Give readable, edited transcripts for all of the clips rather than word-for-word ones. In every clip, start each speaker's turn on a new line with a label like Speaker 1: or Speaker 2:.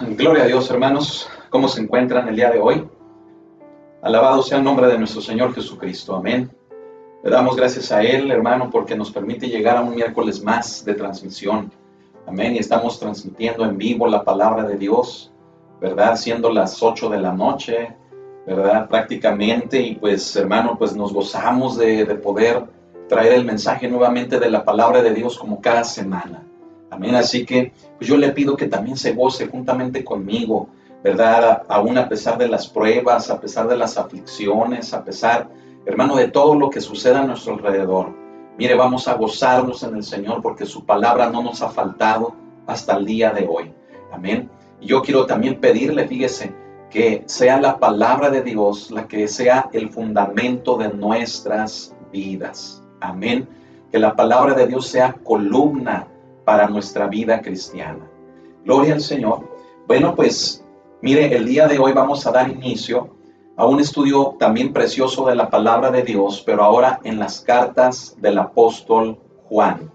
Speaker 1: Gloria a Dios, hermanos. ¿Cómo se encuentran el día de hoy? Alabado sea el nombre de nuestro Señor Jesucristo. Amén. Le damos gracias a Él, hermano, porque nos permite llegar a un miércoles más de transmisión. Amén. Y estamos transmitiendo en vivo la palabra de Dios, ¿verdad? Siendo las 8 de la noche, ¿verdad? Prácticamente. Y pues, hermano, pues nos gozamos de poder traer el mensaje nuevamente de la palabra de Dios como cada semana. Amén. Así que pues yo le pido que también se goce juntamente conmigo, ¿verdad? Aún a pesar de las pruebas, a pesar de las aflicciones, a pesar, hermano, de todo lo que suceda a nuestro alrededor. Mire, vamos a gozarnos en el Señor porque su palabra no nos ha faltado hasta el día de hoy. Amén. Y yo quiero también pedirle, fíjese, que sea la palabra de Dios la que sea el fundamento de nuestras vidas. Amén. Que la palabra de Dios sea columna para nuestra vida cristiana. Gloria al Señor. Bueno, pues mire, el día de hoy vamos a dar inicio a un estudio también precioso de la palabra de Dios, pero ahora en las cartas del apóstol Juan,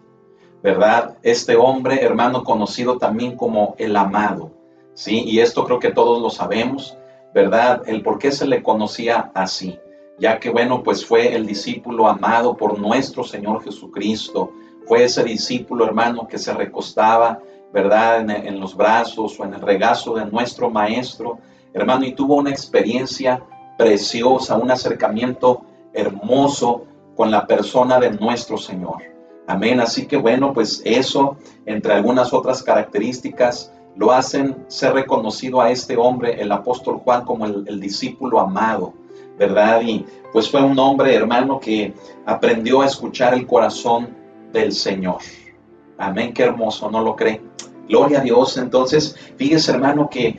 Speaker 1: ¿verdad? Este hombre, hermano, conocido también como el amado, ¿sí? Y esto creo que todos lo sabemos, ¿verdad? El por qué se le conocía así, ya que, bueno, pues fue el discípulo amado por nuestro Señor Jesucristo. Fue ese discípulo, hermano, que se recostaba, ¿verdad?, en los brazos o en el regazo de nuestro maestro, hermano, y tuvo una experiencia preciosa, un acercamiento hermoso con la persona de nuestro Señor. Amén. Así que bueno, pues eso, entre algunas otras características, lo hacen ser reconocido a este hombre, el apóstol Juan, como el discípulo amado, ¿verdad? Y pues fue un hombre, hermano, que aprendió a escuchar el corazón del Señor. Amén, qué hermoso, ¿no lo cree? Gloria a Dios. Entonces, fíjese, hermano, que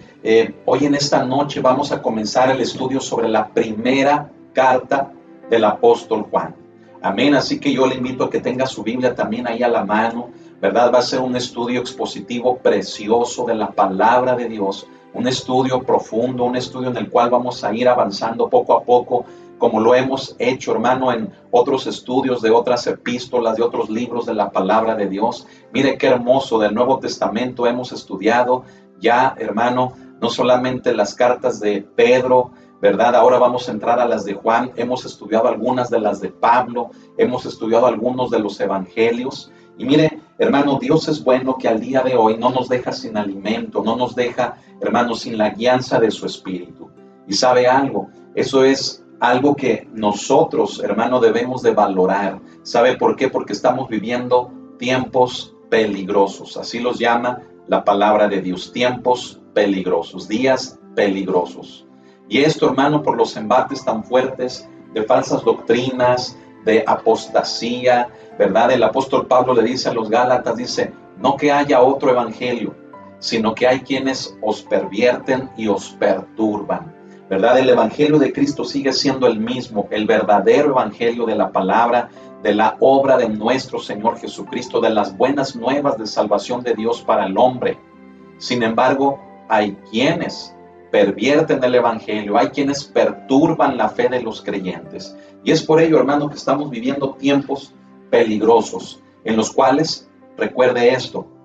Speaker 1: hoy en esta noche vamos a comenzar el estudio sobre la primera carta del apóstol Juan. Amén, así que yo le invito a que tenga su Biblia también ahí a la mano, ¿verdad? Va a ser un estudio expositivo precioso de la palabra de Dios, un estudio profundo, un estudio en el cual vamos a ir avanzando poco a poco, como lo hemos hecho, hermano, en otros estudios de otras epístolas, de otros libros de la palabra de Dios. Mire qué hermoso, del Nuevo Testamento hemos estudiado ya, hermano, no solamente las cartas de Pedro, ¿verdad? Ahora vamos a entrar a las de Juan. Hemos estudiado algunas de las de Pablo, hemos estudiado algunos de los evangelios. Y mire, hermano, Dios es bueno, que al día de hoy no nos deja sin alimento, no nos deja, hermano, sin la guianza de su Espíritu. Y sabe algo, eso es algo que nosotros, hermano, debemos de valorar. ¿Sabe por qué? Porque estamos viviendo tiempos peligrosos. Así los llama la palabra de Dios, tiempos peligrosos, días peligrosos. Y esto, hermano, por los embates tan fuertes de falsas doctrinas, de apostasía, ¿verdad? El apóstol Pablo le dice a los Gálatas, dice, no que haya otro evangelio, sino que hay quienes os pervierten y os perturban, ¿verdad? El evangelio de Cristo sigue siendo el mismo, el verdadero evangelio de la palabra, de la obra de nuestro Señor Jesucristo, de las buenas nuevas de salvación de Dios para el hombre. Sin embargo, hay quienes pervierten el evangelio, hay quienes perturban la fe de los creyentes. Y es por ello, hermano, que estamos viviendo tiempos peligrosos, en los cuales, recuerde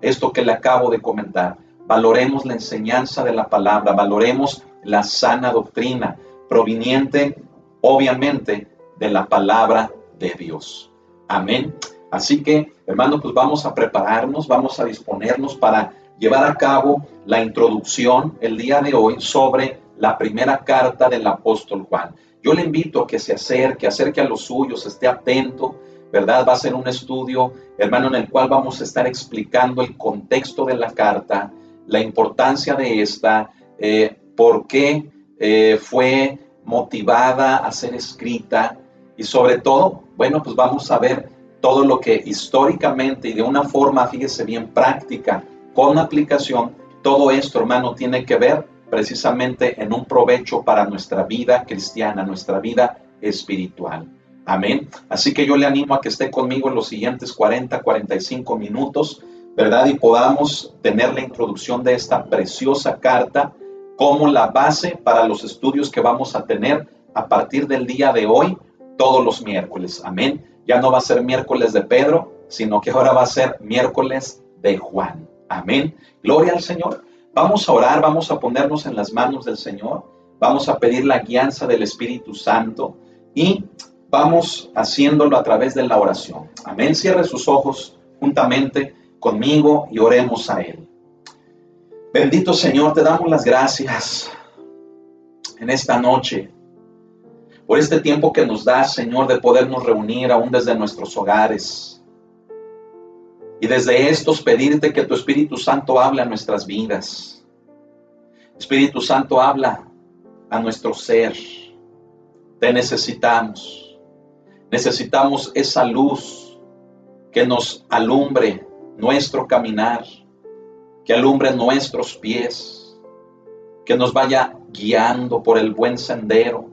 Speaker 1: esto que le acabo de comentar, valoremos la enseñanza de la palabra, valoremos la sana doctrina, proveniente, obviamente, de la palabra de Dios. Amén. Así que, hermano, pues vamos a prepararnos, vamos a disponernos para llevar a cabo la introducción el día de hoy sobre la primera carta del apóstol Juan. Yo le invito a que se acerque a los suyos, esté atento, ¿verdad? Va a ser un estudio, hermano, en el cual vamos a estar explicando el contexto de la carta, la importancia de esta, por qué fue motivada a ser escrita y sobre todo, bueno, pues vamos a ver todo lo que históricamente y de una forma, fíjese bien, práctica, con aplicación, todo esto, hermano, tiene que ver precisamente en un provecho para nuestra vida cristiana, nuestra vida espiritual. Amén. Así que yo le animo a que esté conmigo en los siguientes 45 minutos, ¿verdad? Y podamos tener la introducción de esta preciosa carta como la base para los estudios que vamos a tener a partir del día de hoy, todos los miércoles. Amén. Ya no va a ser miércoles de Pedro, sino que ahora va a ser miércoles de Juan. Amén. Gloria al Señor. Vamos a orar, vamos a ponernos en las manos del Señor, vamos a pedir la guianza del Espíritu Santo y vamos haciéndolo a través de la oración. Amén. Cierre sus ojos juntamente conmigo y oremos a Él. Bendito Señor, te damos las gracias en esta noche por este tiempo que nos das, Señor, de podernos reunir aún desde nuestros hogares. Y desde estos pedirte que tu Espíritu Santo hable a nuestras vidas. Espíritu Santo, habla a nuestro ser. Te necesitamos. Necesitamos esa luz que nos alumbre nuestro caminar, que alumbre nuestros pies, que nos vaya guiando por el buen sendero.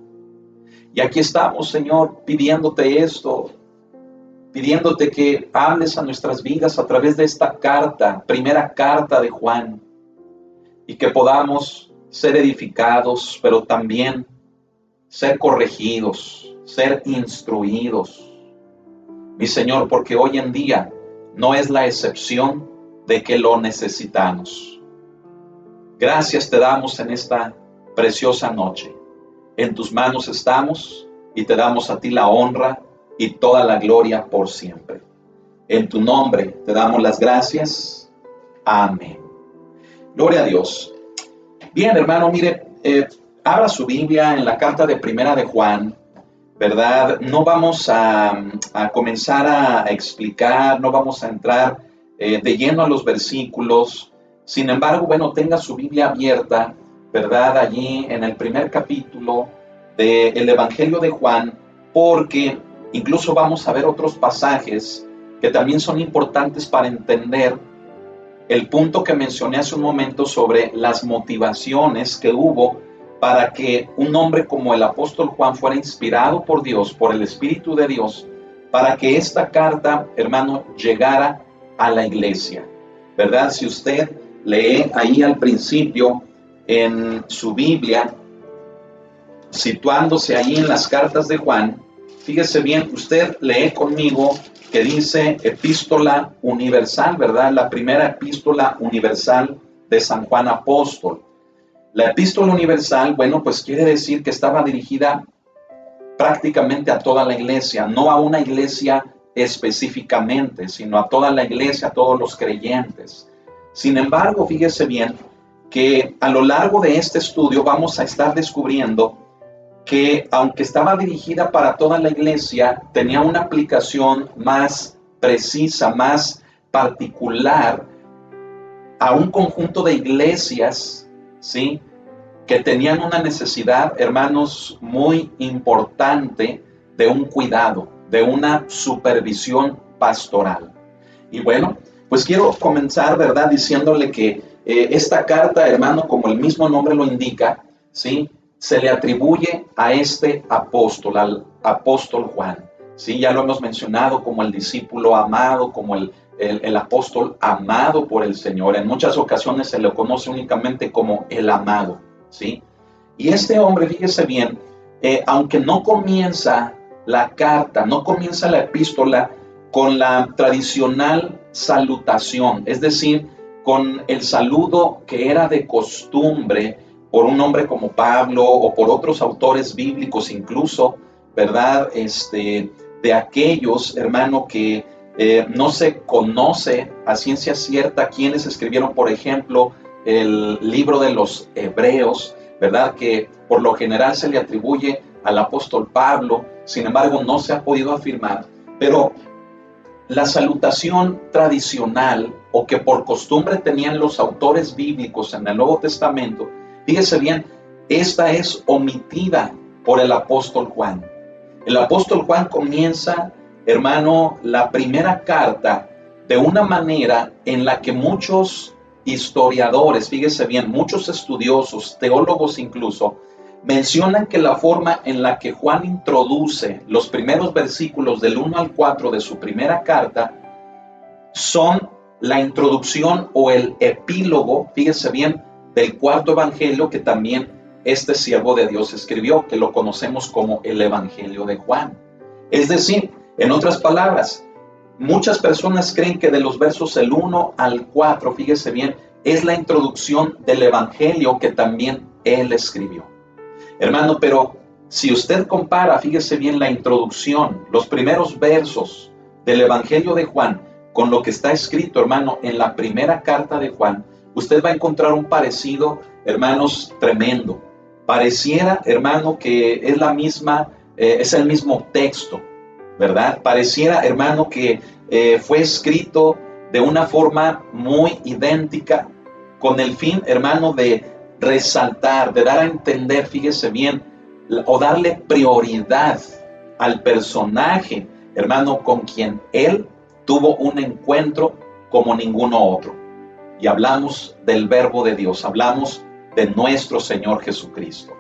Speaker 1: Y aquí estamos, Señor, pidiéndote esto, pidiéndote que hables a nuestras vidas a través de esta carta, primera carta de Juan, y que podamos ser edificados, pero también ser corregidos, ser instruidos. Mi Señor, porque hoy en día no es la excepción de que lo necesitamos. Gracias te damos en esta preciosa noche. En tus manos estamos y te damos a ti la honra y toda la gloria por siempre. En tu nombre te damos las gracias. Amén. Gloria a Dios. Bien, hermano, mire, abra su Biblia en la carta de Primera de Juan, ¿verdad? No vamos a comenzar a explicar, no vamos a entrar de lleno a los versículos. Sin embargo, bueno, tenga su Biblia abierta, ¿verdad? Allí en el primer capítulo del Evangelio de Juan, porque incluso vamos a ver otros pasajes que también son importantes para entender el punto que mencioné hace un momento sobre las motivaciones que hubo para que un hombre como el apóstol Juan fuera inspirado por Dios, por el Espíritu de Dios, para que esta carta, hermano, llegara a la iglesia, ¿verdad? Si usted lee ahí al principio en su Biblia, situándose ahí en las cartas de Juan, fíjese bien, usted lee conmigo que dice epístola universal, ¿verdad? La primera epístola universal de San Juan Apóstol. La epístola universal, bueno, pues quiere decir que estaba dirigida prácticamente a toda la iglesia, no a una iglesia específicamente, sino a toda la iglesia, a todos los creyentes. Sin embargo, fíjese bien que a lo largo de este estudio vamos a estar descubriendo que aunque estaba dirigida para toda la iglesia, tenía una aplicación más precisa, más particular a un conjunto de iglesias, ¿sí?, que tenían una necesidad, hermanos, muy importante de un cuidado, de una supervisión pastoral. Y bueno, pues quiero comenzar, ¿verdad?, diciéndole que esta carta, hermano, como el mismo nombre lo indica, ¿sí?, se le atribuye a este apóstol, al apóstol Juan. Sí, ya lo hemos mencionado como el discípulo amado, como el apóstol amado por el Señor. En muchas ocasiones se le conoce únicamente como el amado, ¿sí? Y este hombre, fíjese bien, aunque no comienza la carta, no comienza la epístola con la tradicional salutación, es decir, con el saludo que era de costumbre por un hombre como Pablo o por otros autores bíblicos incluso, ¿verdad? De aquellos, hermano, que no se conoce a ciencia cierta quiénes escribieron, por ejemplo, el libro de los Hebreos, ¿verdad? Que por lo general se le atribuye al apóstol Pablo, sin embargo no se ha podido afirmar, pero la salutación tradicional o que por costumbre tenían los autores bíblicos en el Nuevo Testamento, fíjese bien, esta es omitida por el apóstol Juan. El apóstol Juan comienza, hermano, la primera carta de una manera en la que muchos historiadores, fíjese bien, muchos estudiosos, teólogos incluso, mencionan que la forma en la que Juan introduce los primeros versículos del 1 al 4 de su primera carta son la introducción o el epílogo, fíjese bien, del cuarto evangelio que también este siervo de Dios escribió, que lo conocemos como el Evangelio de Juan. Es decir, en otras palabras, muchas personas creen que de los versos del 1 al 4, fíjese bien, es la introducción del Evangelio que también él escribió. Hermano, pero si usted compara, fíjese bien, la introducción, los primeros versos del Evangelio de Juan con lo que está escrito, hermano, en la primera carta de Juan, usted va a encontrar un parecido, hermanos, tremendo. Pareciera, hermano, que es la misma, es el mismo texto, ¿verdad? Pareciera, hermano, que fue escrito de una forma muy idéntica, con el fin, hermano, de resaltar, de dar a entender, fíjese bien, o darle prioridad al personaje, hermano, con quien él tuvo un encuentro como ninguno otro. Y hablamos del Verbo de Dios, hablamos de nuestro Señor Jesucristo.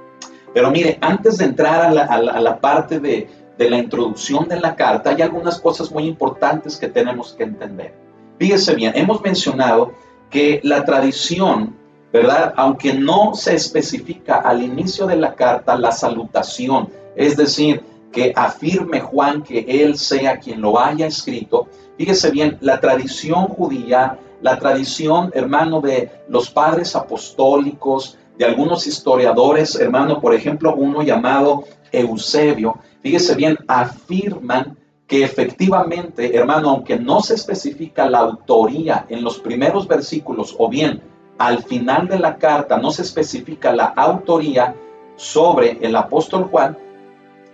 Speaker 1: Pero mire, antes de entrar a la parte de la introducción de la carta, hay algunas cosas muy importantes que tenemos que entender. Fíjese bien, hemos mencionado que la tradición, ¿verdad? Aunque no se especifica al inicio de la carta la salutación, es decir, que afirme Juan que él sea quien lo haya escrito, fíjese bien, la tradición judía, la tradición, hermano, de los padres apostólicos, de algunos historiadores, hermano, por ejemplo, uno llamado Eusebio, fíjese bien, afirman que efectivamente, hermano, aunque no se especifica la autoría en los primeros versículos, o bien al final de la carta no se especifica la autoría sobre el apóstol Juan,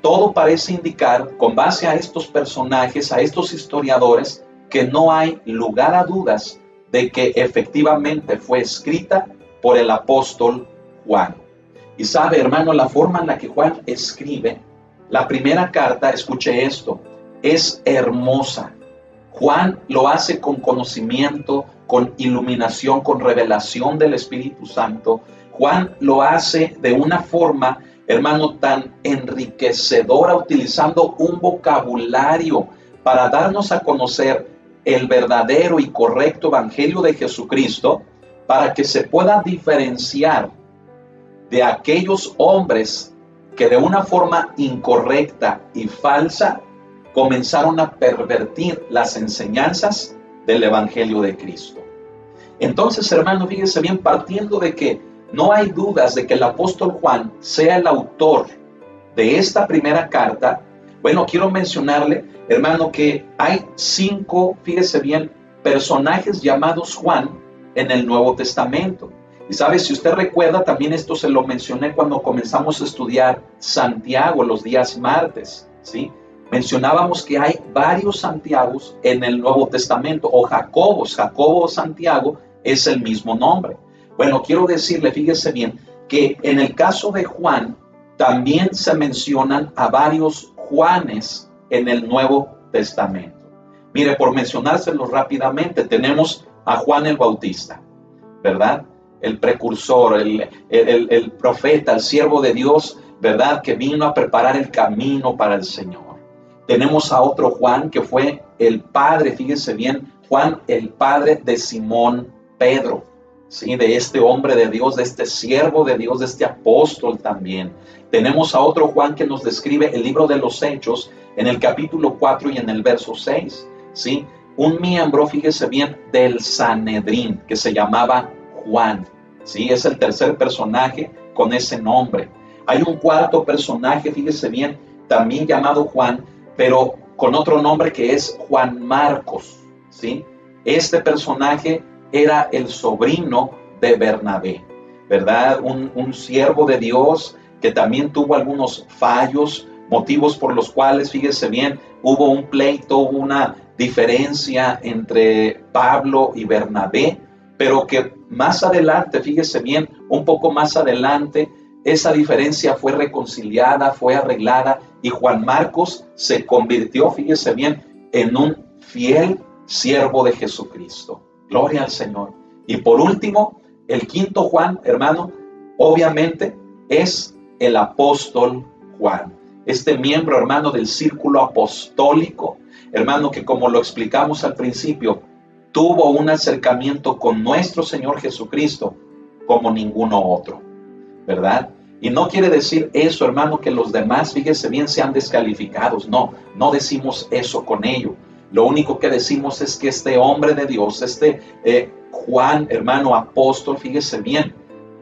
Speaker 1: todo parece indicar, con base a estos personajes, a estos historiadores, que no hay lugar a dudas de que efectivamente fue escrita por el apóstol Juan. Y sabe, hermano, la forma en la que Juan escribe la primera carta, escuche esto, es hermosa. Juan lo hace con conocimiento, con iluminación, con revelación del Espíritu Santo. Juan lo hace de una forma, hermano, tan enriquecedora, utilizando un vocabulario para darnos a conocer el verdadero y correcto Evangelio de Jesucristo, para que se pueda diferenciar de aquellos hombres que de una forma incorrecta y falsa comenzaron a pervertir las enseñanzas del Evangelio de Cristo. Entonces, hermano, fíjese bien, partiendo de que no hay dudas de que el apóstol Juan sea el autor de esta primera carta, bueno, quiero mencionarle, hermano, que hay 5, fíjese bien, personajes llamados Juan en el Nuevo Testamento. Y sabe, si usted recuerda, también esto se lo mencioné cuando comenzamos a estudiar Santiago los días martes, ¿sí? Mencionábamos que hay varios Santiagos en el Nuevo Testamento, o Jacobos. Jacobo o Santiago es el mismo nombre. Bueno, quiero decirle, fíjese bien, que en el caso de Juan también se mencionan a varios Juanes en el Nuevo Testamento. Mire, por mencionárselos rápidamente, tenemos a Juan el Bautista, ¿verdad? El precursor, el profeta, el siervo de Dios, ¿verdad? Que vino a preparar el camino para el Señor. Tenemos a otro Juan que fue el padre, fíjese bien, Juan el padre de Simón Pedro, ¿sí? De este hombre de Dios, de este siervo de Dios, de este apóstol también. Tenemos a otro Juan que nos describe el libro de los Hechos en el capítulo 4 y en el verso 6, ¿sí? Un miembro, fíjese bien, del Sanedrín que se llamaba Juan, ¿sí? Es el tercer personaje con ese nombre. Hay un cuarto personaje, fíjese bien, también llamado Juan, pero con otro nombre que es Juan Marcos, ¿sí? Este personaje era el sobrino de Bernabé, ¿verdad? Un siervo de Dios que también tuvo algunos fallos, motivos por los cuales, fíjese bien, hubo un pleito, hubo una diferencia entre Pablo y Bernabé, pero que más adelante, fíjese bien, un poco más adelante, esa diferencia fue reconciliada, fue arreglada, y Juan Marcos se convirtió, fíjese bien, en un fiel siervo de Jesucristo. Gloria al Señor. Y por último, el quinto Juan, hermano, obviamente es el apóstol Juan. Este miembro, hermano, del círculo apostólico, hermano, que como lo explicamos al principio, tuvo un acercamiento con nuestro Señor Jesucristo como ninguno otro, ¿verdad? Y no quiere decir eso, hermano, que los demás, fíjese bien, sean descalificados. No, no decimos eso con ello. Lo único que decimos es que este hombre de Dios, Juan, hermano apóstol, fíjese bien,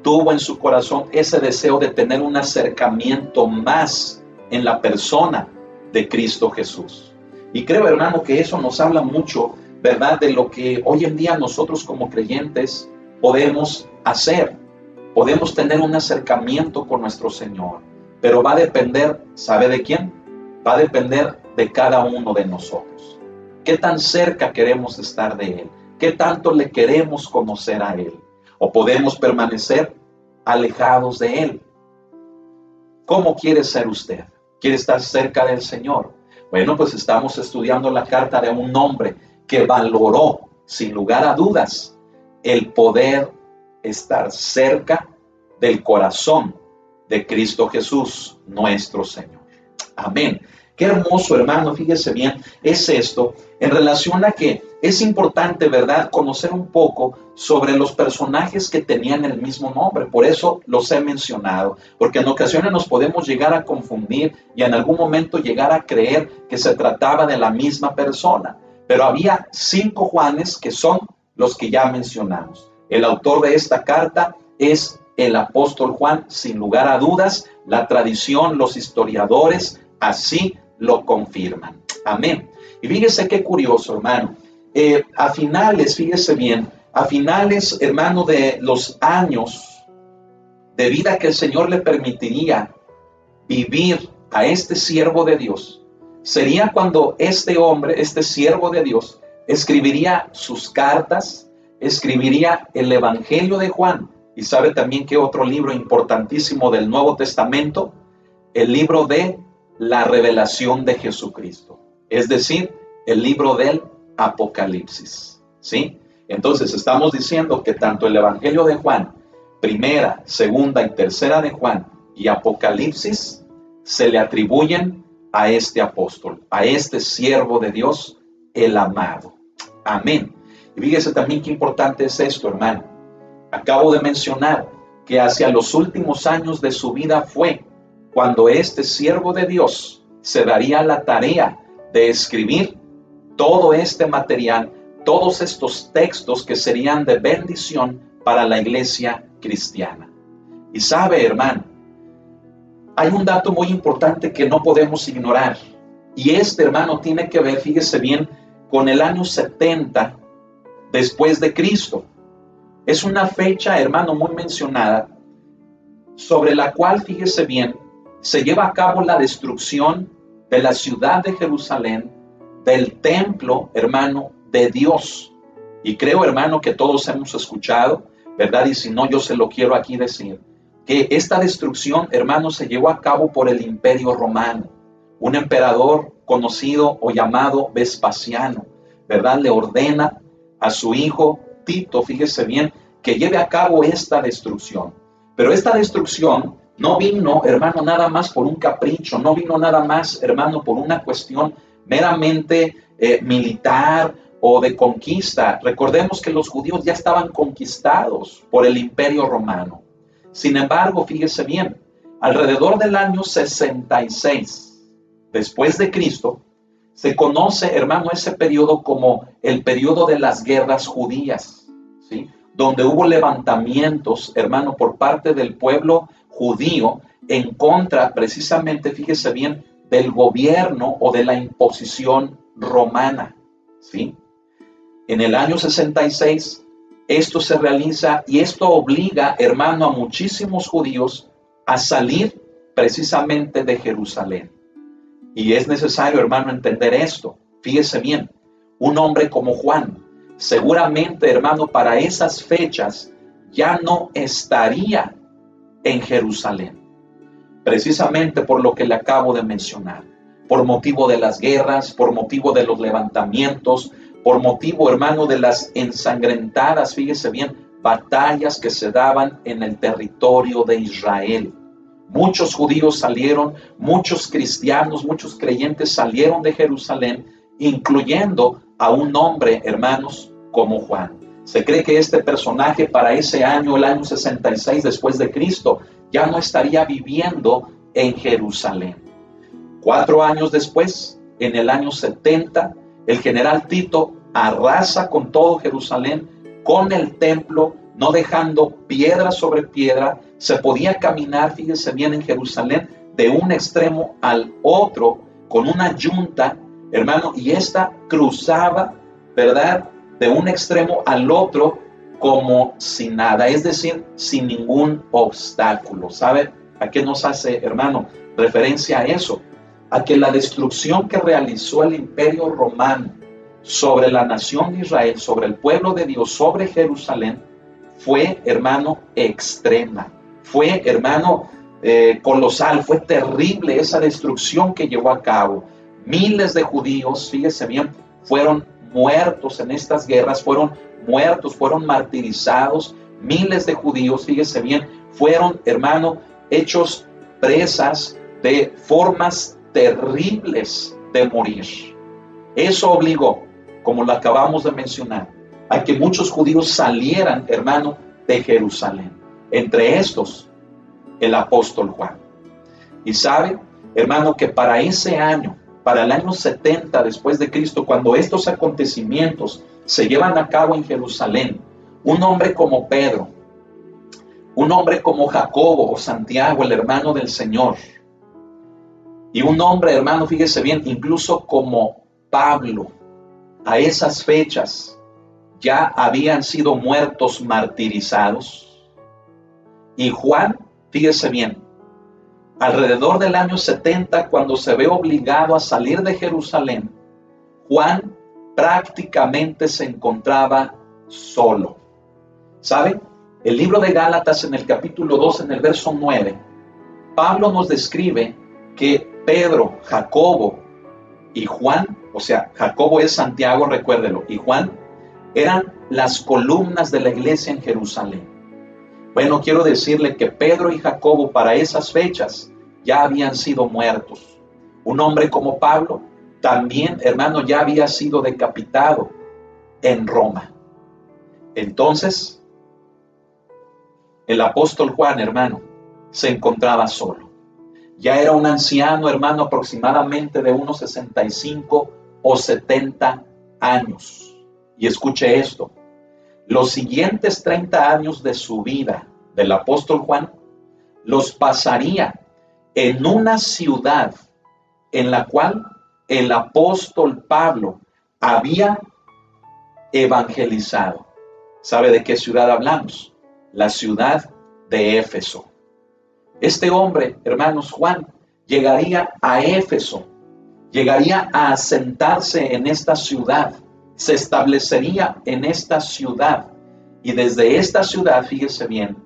Speaker 1: tuvo en su corazón ese deseo de tener un acercamiento más en la persona de Cristo Jesús. Y creo, hermano, que eso nos habla mucho, ¿verdad?, de lo que hoy en día nosotros como creyentes podemos hacer. Podemos tener un acercamiento con nuestro Señor, pero va a depender, ¿sabe de quién? Va a depender de cada uno de nosotros. ¿Qué tan cerca queremos estar de Él? ¿Qué tanto le queremos conocer a Él? ¿O podemos permanecer alejados de Él? ¿Cómo quiere ser usted? ¿Quiere estar cerca del Señor? Bueno, pues estamos estudiando la carta de un hombre que valoró, sin lugar a dudas, el poder estar cerca del corazón de Cristo Jesús, nuestro Señor. Amén. Qué hermoso, hermano, fíjese bien, es esto en relación a que es importante, ¿verdad?, conocer un poco sobre los personajes que tenían el mismo nombre. Por eso los he mencionado, porque en ocasiones nos podemos llegar a confundir y en algún momento llegar a creer que se trataba de la misma persona. Pero había 5 Juanes que son los que ya mencionamos. El autor de esta carta es el apóstol Juan, sin lugar a dudas. La tradición, los historiadores, así lo confirman. Amén. Y fíjese qué curioso, hermano. A finales, fíjese bien, a finales, hermano, de los años de vida que el Señor le permitiría vivir a este siervo de Dios, sería cuando este hombre, este siervo de Dios, escribiría sus cartas, escribiría el Evangelio de Juan. Y sabe también que otro libro importantísimo del Nuevo Testamento, el libro de la revelación de Jesucristo, es decir, el libro del Apocalipsis, ¿sí? Entonces estamos diciendo que tanto el Evangelio de Juan, primera, segunda y tercera de Juan y Apocalipsis se le atribuyen a este apóstol, a este siervo de Dios, el amado. Amén. Y fíjese también qué importante es esto, hermano. Acabo de mencionar que hacia los últimos años de su vida fue cuando este siervo de Dios se daría la tarea de escribir todo este material, todos estos textos que serían de bendición para la iglesia cristiana. Y sabe, hermano, hay un dato muy importante que no podemos ignorar. Y este, hermano, tiene que ver, fíjese bien, con el año 70 después de Cristo. Es una fecha, hermano, muy mencionada, sobre la cual, fíjese bien, se lleva a cabo la destrucción de la ciudad de Jerusalén, del templo, hermano, de Dios. Y creo, hermano, que todos hemos escuchado, ¿verdad? Y si no, yo se lo quiero aquí decir, que esta destrucción, hermano, se llevó a cabo por el Imperio Romano. Un emperador conocido o llamado Vespasiano, ¿verdad? Le ordena a su hijo Tito, fíjese bien, que lleve a cabo esta destrucción. Pero esta destrucción no vino, hermano, nada más por un capricho, no vino nada más, hermano, por una cuestión meramente militar o de conquista. Recordemos que los judíos ya estaban conquistados por el Imperio Romano. Sin embargo, fíjese bien, alrededor del año 66 después de Cristo, se conoce, hermano, ese periodo como el periodo de las guerras judías, ¿sí? Donde hubo levantamientos, hermano, por parte del pueblo judío en contra, precisamente, fíjese bien, del gobierno o de la imposición romana, ¿sí? En el año 66, esto se realiza y esto obliga, hermano, a muchísimos judíos a salir precisamente de Jerusalén. Y es necesario, hermano, entender esto. Fíjese bien, un hombre como Juan, seguramente, hermano, para esas fechas ya no estaría en Jerusalén. Precisamente por lo que le acabo de mencionar. Por motivo de las guerras, por motivo de los levantamientos, por motivo, hermano, de las ensangrentadas, fíjese bien, batallas que se daban en el territorio de Israel. Muchos judíos salieron, muchos cristianos, muchos creyentes salieron de Jerusalén, incluyendo a un hombre, hermanos, como Juan. Se cree que este personaje para ese año, el año 66 después de Cristo, ya no estaría viviendo en Jerusalén. 4 años después, en el año 70, El general Tito arrasa con todo Jerusalén, con el templo, no dejando piedra sobre piedra. Se podía caminar, fíjese bien, en Jerusalén de un extremo al otro con una yunta, hermano, y esta cruzaba, ¿verdad?, de un extremo al otro como sin nada, es decir, sin ningún obstáculo. ¿Sabe a qué nos hace, hermano, referencia a eso? A que la destrucción que realizó el Imperio Romano sobre la nación de Israel, sobre el pueblo de Dios, sobre Jerusalén, fue, hermano, extrema. Fue, hermano, colosal. Fue terrible esa destrucción que llevó a cabo. Miles de judíos, fíjese bien, fueron muertos en estas guerras, fueron muertos, fueron martirizados. Miles de judíos, fíjese bien, fueron, hermano, hechos presas de formas terribles de morir. Eso obligó, como lo acabamos de mencionar, a que muchos judíos salieran, hermano, de Jerusalén. Entre estos, el apóstol Juan. Y sabe, hermano, que para ese año, para el año 70 después de Cristo, cuando estos acontecimientos se llevan a cabo en Jerusalén, un hombre como Pedro, un hombre como Jacobo o Santiago, el hermano del Señor, y un hombre, hermano, fíjese bien, incluso como Pablo, a esas fechas ya habían sido muertos, martirizados. Y Juan, fíjese bien, alrededor del año 70, cuando se ve obligado a salir de Jerusalén, Juan prácticamente se encontraba solo. ¿Sabe? El libro de Gálatas, en el capítulo 2, en el verso 9, Pablo nos describe que Pedro, Jacobo y Juan, o sea, Jacobo es Santiago, recuérdelo, y Juan eran las columnas de la iglesia en Jerusalén. Bueno, quiero decirle que Pedro y Jacobo para esas fechas ya habían sido muertos. Un hombre como Pablo también, hermano, ya había sido decapitado en Roma. Entonces, el apóstol Juan, hermano, se encontraba solo. Ya era un anciano, hermano, aproximadamente de unos 65 o 70 años. Y escuche esto. Los siguientes 30 años de su vida del apóstol Juan los pasaría en una ciudad en la cual el apóstol Pablo había evangelizado. ¿Sabe de qué ciudad hablamos? La ciudad de Éfeso. Este hombre, hermanos, Juan, llegaría a Éfeso, llegaría a asentarse en esta ciudad, se establecería en esta ciudad y desde esta ciudad, fíjese bien,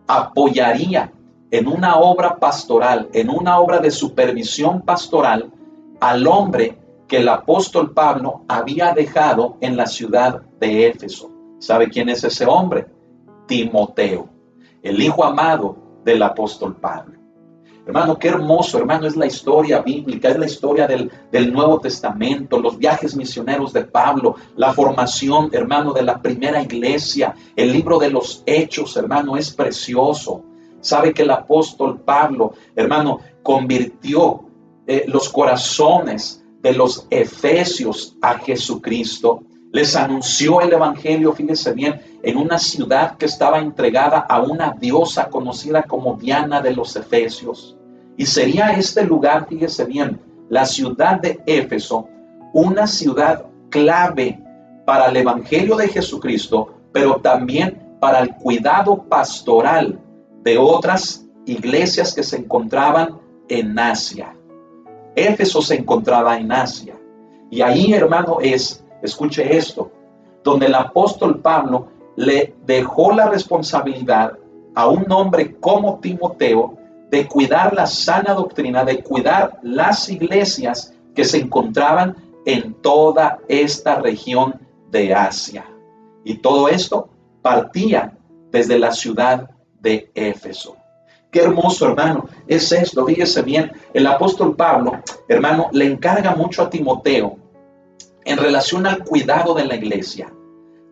Speaker 1: apoyaría en una obra pastoral, en una obra de supervisión pastoral al hombre que el apóstol Pablo había dejado en la ciudad de Éfeso. ¿Sabe quién es ese hombre? Timoteo, el hijo amado del apóstol Pablo. Hermano, qué hermoso, hermano, es la historia bíblica, es la historia del Nuevo Testamento, los viajes misioneros de Pablo, la formación, hermano, de la primera iglesia, el libro de los Hechos, hermano, es precioso. Sabe que el apóstol Pablo, hermano, convirtió los corazones de los efesios a Jesucristo. Les anunció el evangelio, fíjese bien, en una ciudad que estaba entregada a una diosa conocida como Diana de los Efesios. Y sería este lugar, fíjese bien, la ciudad de Éfeso, una ciudad clave para el evangelio de Jesucristo, pero también para el cuidado pastoral de otras iglesias que se encontraban en Asia. Éfeso se encontraba en Asia. Y ahí, hermano, escuche esto, donde el apóstol Pablo le dejó la responsabilidad a un hombre como Timoteo de cuidar la sana doctrina, de cuidar las iglesias que se encontraban en toda esta región de Asia. Y todo esto partía desde la ciudad de Éfeso. Qué hermoso, hermano, es esto. Fíjese bien, el apóstol Pablo, hermano, le encarga mucho a Timoteo en relación al cuidado de la iglesia.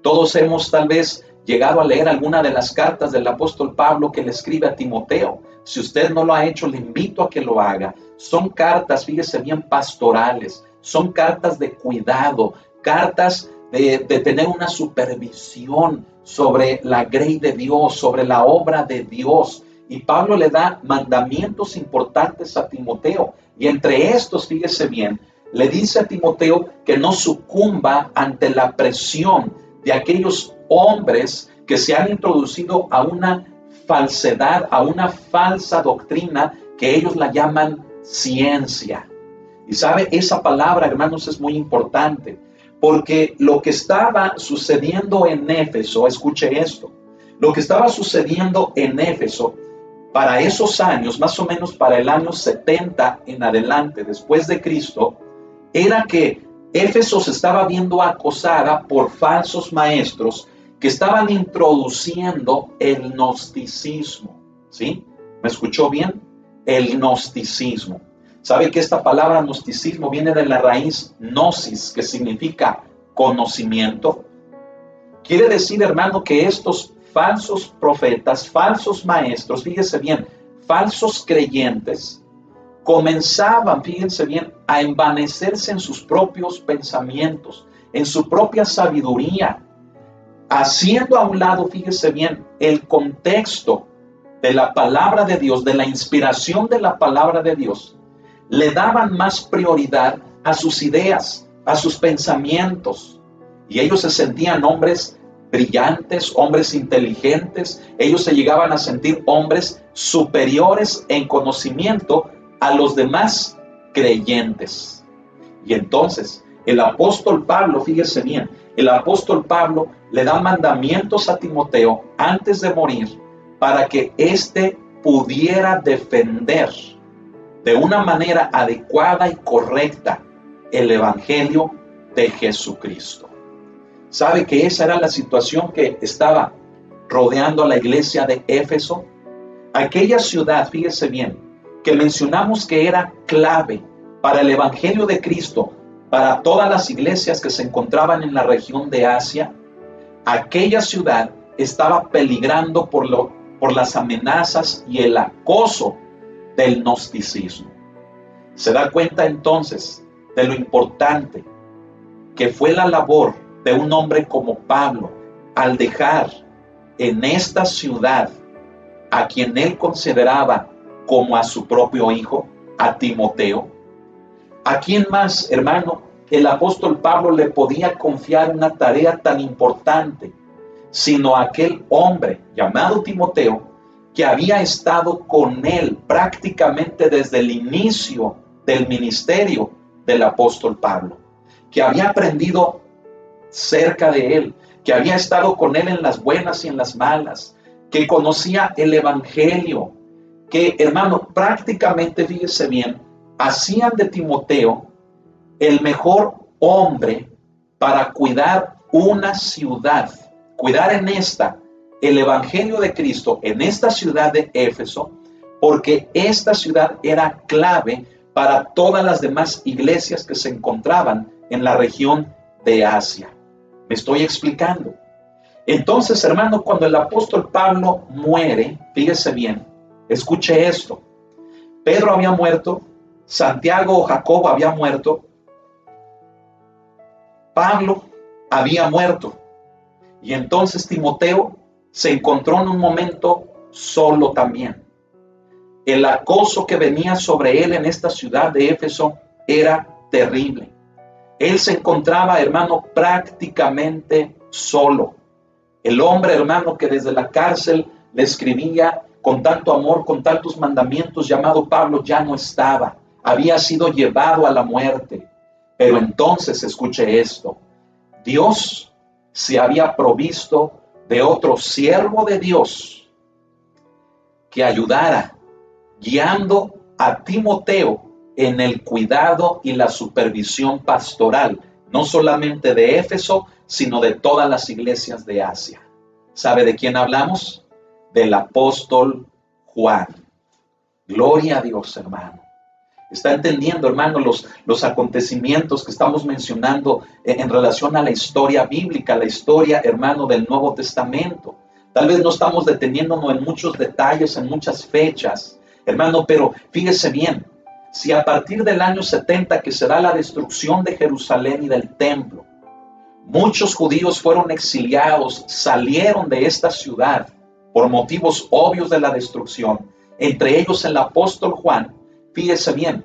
Speaker 1: Todos hemos tal vez llegado a leer alguna de las cartas del apóstol Pablo que le escribe a Timoteo. Si usted no lo ha hecho, le invito a que lo haga. Son cartas, fíjese bien, pastorales. son cartas de cuidado, cartas de tener una supervisión sobre la grey de Dios, sobre la obra de Dios. Y Pablo le da mandamientos importantes a Timoteo. Y entre estos, fíjese bien, le dice a Timoteo que no sucumba ante la presión de aquellos hombres que se han introducido a una falsedad, a una falsa doctrina que ellos la llaman ciencia. Y sabe, esa palabra, hermanos, es muy importante, porque lo que estaba sucediendo en Éfeso, escuche esto, lo que estaba sucediendo en Éfeso para esos años, más o menos para el año 70 en adelante, después de Cristo, era que Éfeso se estaba viendo acosada por falsos maestros que estaban introduciendo el gnosticismo. ¿Sí? ¿Me escuchó bien? El gnosticismo. ¿Sabe que esta palabra gnosticismo viene de la raíz gnosis, que significa conocimiento? Quiere decir, hermano, que estos falsos profetas, falsos maestros, fíjese bien, falsos creyentes, comenzaban, fíjense bien, a envanecerse en sus propios pensamientos, en su propia sabiduría, haciendo a un lado, fíjese bien, el contexto de la palabra de Dios, de la inspiración de la palabra de Dios. Le daban más prioridad a sus ideas, a sus pensamientos. Y ellos se sentían hombres brillantes, hombres inteligentes. Ellos se llegaban a sentir hombres superiores en conocimiento a los demás creyentes. Y entonces, el apóstol Pablo, fíjese bien, el apóstol Pablo le da mandamientos a Timoteo antes de morir para que éste pudiera defender de una manera adecuada y correcta el evangelio de Jesucristo. ¿Sabe que esa era la situación que estaba rodeando a la iglesia de Éfeso? Aquella ciudad, fíjese bien, que mencionamos que era clave para el evangelio de Cristo, para todas las iglesias que se encontraban en la región de Asia. Aquella ciudad estaba peligrando por las amenazas y el acoso del gnosticismo. Se da cuenta entonces de lo importante que fue la labor de un hombre como Pablo al dejar en esta ciudad a quien él consideraba como a su propio hijo, a Timoteo. ¿A quién más, hermano, el apóstol Pablo le podía confiar una tarea tan importante, sino a aquel hombre llamado Timoteo, que había estado con él prácticamente desde el inicio del ministerio del apóstol Pablo, que había aprendido cerca de él, que había estado con él en las buenas y en las malas, que conocía el evangelio, que, hermano, prácticamente, fíjese bien, hacían de Timoteo el mejor hombre para cuidar una ciudad, cuidar en esta el evangelio de Cristo, en esta ciudad de Éfeso, porque esta ciudad era clave para todas las demás iglesias que se encontraban en la región de Asia. ¿Me estoy explicando? Entonces, hermano, cuando el apóstol Pablo muere, fíjese bien, escuche esto. Pedro había muerto, Santiago o Jacobo había muerto, Pablo había muerto, y entonces Timoteo se encontró en un momento solo también. El acoso que venía sobre él en esta ciudad de Éfeso era terrible. Él se encontraba, hermano, prácticamente solo. El hombre, hermano, que desde la cárcel le escribía con tanto amor, con tantos mandamientos, llamado Pablo, ya no estaba. Había sido llevado a la muerte. Pero entonces, escuche esto, Dios se había provisto de otro siervo de Dios que ayudara, guiando a Timoteo en el cuidado y la supervisión pastoral, no solamente de Éfeso, sino de todas las iglesias de Asia. ¿Sabe de quién hablamos? Del apóstol Juan. Gloria a Dios, hermano. ¿Está entendiendo, hermano, los acontecimientos que estamos mencionando en relación a la historia bíblica, la historia, hermano, del Nuevo Testamento? Tal vez no estamos deteniéndonos en muchos detalles, en muchas fechas, hermano, pero fíjese bien, si a partir del año 70, que será la destrucción de Jerusalén y del templo, muchos judíos fueron exiliados, salieron de esta ciudad por motivos obvios de la destrucción, entre ellos el apóstol Juan, fíjese bien,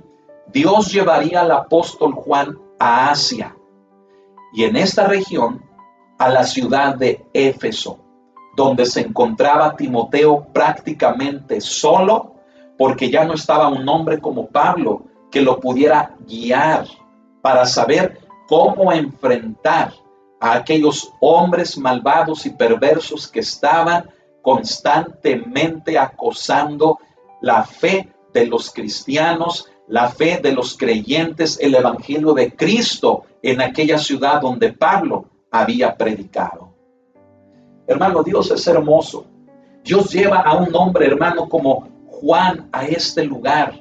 Speaker 1: Dios llevaría al apóstol Juan a Asia y en esta región a la ciudad de Éfeso, donde se encontraba Timoteo prácticamente solo, porque ya no estaba un hombre como Pablo que lo pudiera guiar para saber cómo enfrentar a aquellos hombres malvados y perversos que estaban constantemente acosando la fe de los cristianos, la fe de los creyentes, el evangelio de Cristo en aquella ciudad donde Pablo había predicado. Hermano, Dios es hermoso. Dios lleva a un hombre, hermano, como Juan a este lugar.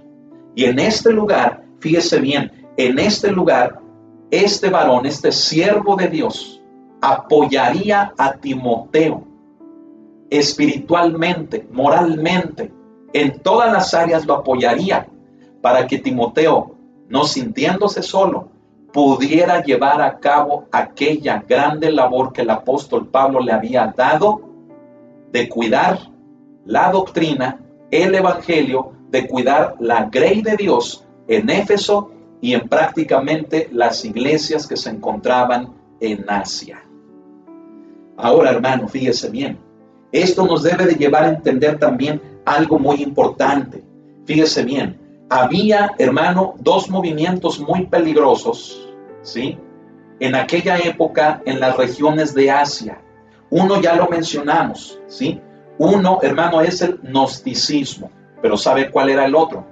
Speaker 1: Y en este lugar, fíjese bien, en este lugar, este varón, este siervo de Dios, apoyaría a Timoteo espiritualmente, moralmente, en todas las áreas lo apoyaría para que Timoteo, no sintiéndose solo, pudiera llevar a cabo aquella grande labor que el apóstol Pablo le había dado de cuidar la doctrina, el evangelio, de cuidar la grey de Dios en Éfeso y en prácticamente las iglesias que se encontraban en Asia. Ahora, hermano, fíjese bien, esto nos debe de llevar a entender también algo muy importante. Fíjese bien, había, hermano, dos movimientos muy peligrosos, ¿sí? En aquella época en las regiones de Asia. Uno ya lo mencionamos, ¿sí? Uno, hermano, es el gnosticismo, pero ¿sabe cuál era el otro?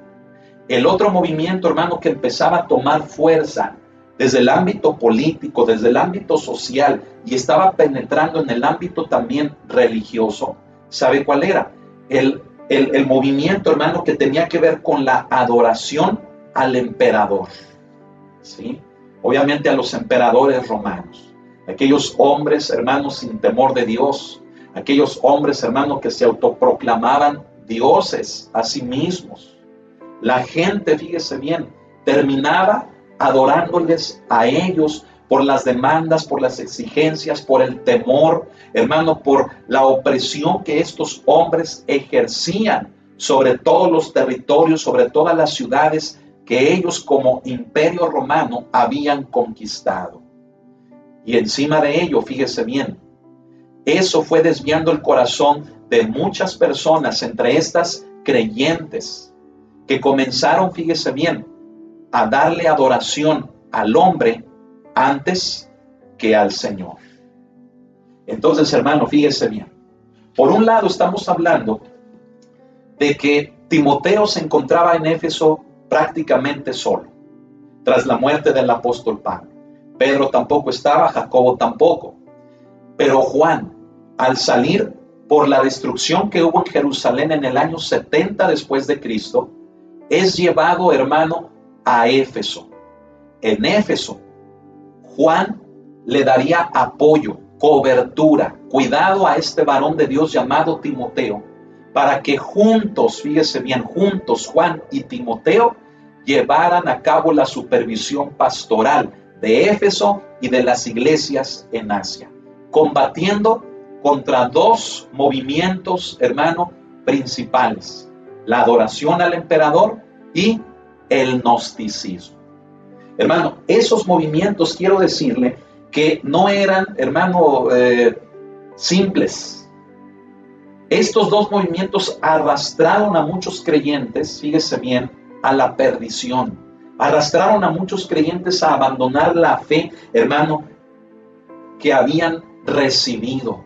Speaker 1: El otro movimiento, hermano, que empezaba a tomar fuerza desde el ámbito político, desde el ámbito social y estaba penetrando en el ámbito también religioso. ¿Sabe cuál era? El movimiento, hermano, que tenía que ver con la adoración al emperador, ¿sí? Obviamente a los emperadores romanos, aquellos hombres, hermanos, sin temor de Dios, aquellos hombres, hermanos, que se autoproclamaban dioses a sí mismos. La gente, fíjese bien, terminaba adorándoles a ellos por las demandas, por las exigencias, por el temor, hermano, por la opresión que estos hombres ejercían sobre todos los territorios, sobre todas las ciudades que ellos como imperio romano habían conquistado. Y encima de ello, fíjese bien, eso fue desviando el corazón de muchas personas, entre estas creyentes, que comenzaron, fíjese bien, a darle adoración al hombre antes que al Señor. Entonces, hermano, fíjese bien. Por un lado, estamos hablando de que Timoteo se encontraba en Éfeso prácticamente solo, tras la muerte del apóstol Pablo. Pedro tampoco estaba, Jacobo tampoco. Pero Juan, al salir por la destrucción que hubo en Jerusalén en el año 70 después de Cristo, es llevado, hermano, a Éfeso. En Éfeso, Juan le daría apoyo, cobertura, cuidado a este varón de Dios llamado Timoteo, para que juntos, fíjese bien, juntos Juan y Timoteo llevaran a cabo la supervisión pastoral de Éfeso y de las iglesias en Asia, combatiendo contra dos movimientos, hermano, principales: la adoración al emperador y el gnosticismo. Hermano, esos movimientos, quiero decirle que no eran, hermano, simples. Estos dos movimientos arrastraron a muchos creyentes, fíjese bien, a la perdición. Arrastraron a muchos creyentes a abandonar la fe, hermano, que habían recibido.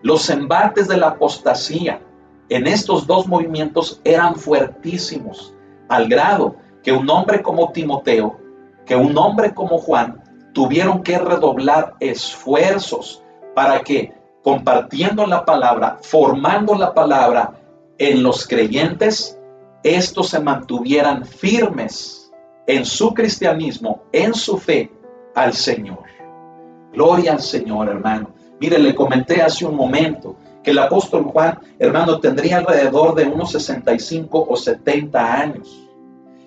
Speaker 1: Los embates de la apostasía en estos dos movimientos eran fuertísimos, al grado que un hombre como Timoteo, que un hombre como Juan, tuvieron que redoblar esfuerzos para que, compartiendo la palabra, formando la palabra en los creyentes, estos se mantuvieran firmes en su cristianismo, en su fe al Señor. Gloria al Señor, hermano. Mire, le comenté hace un momento que el apóstol Juan, hermano, tendría alrededor de unos 65 o 70 años.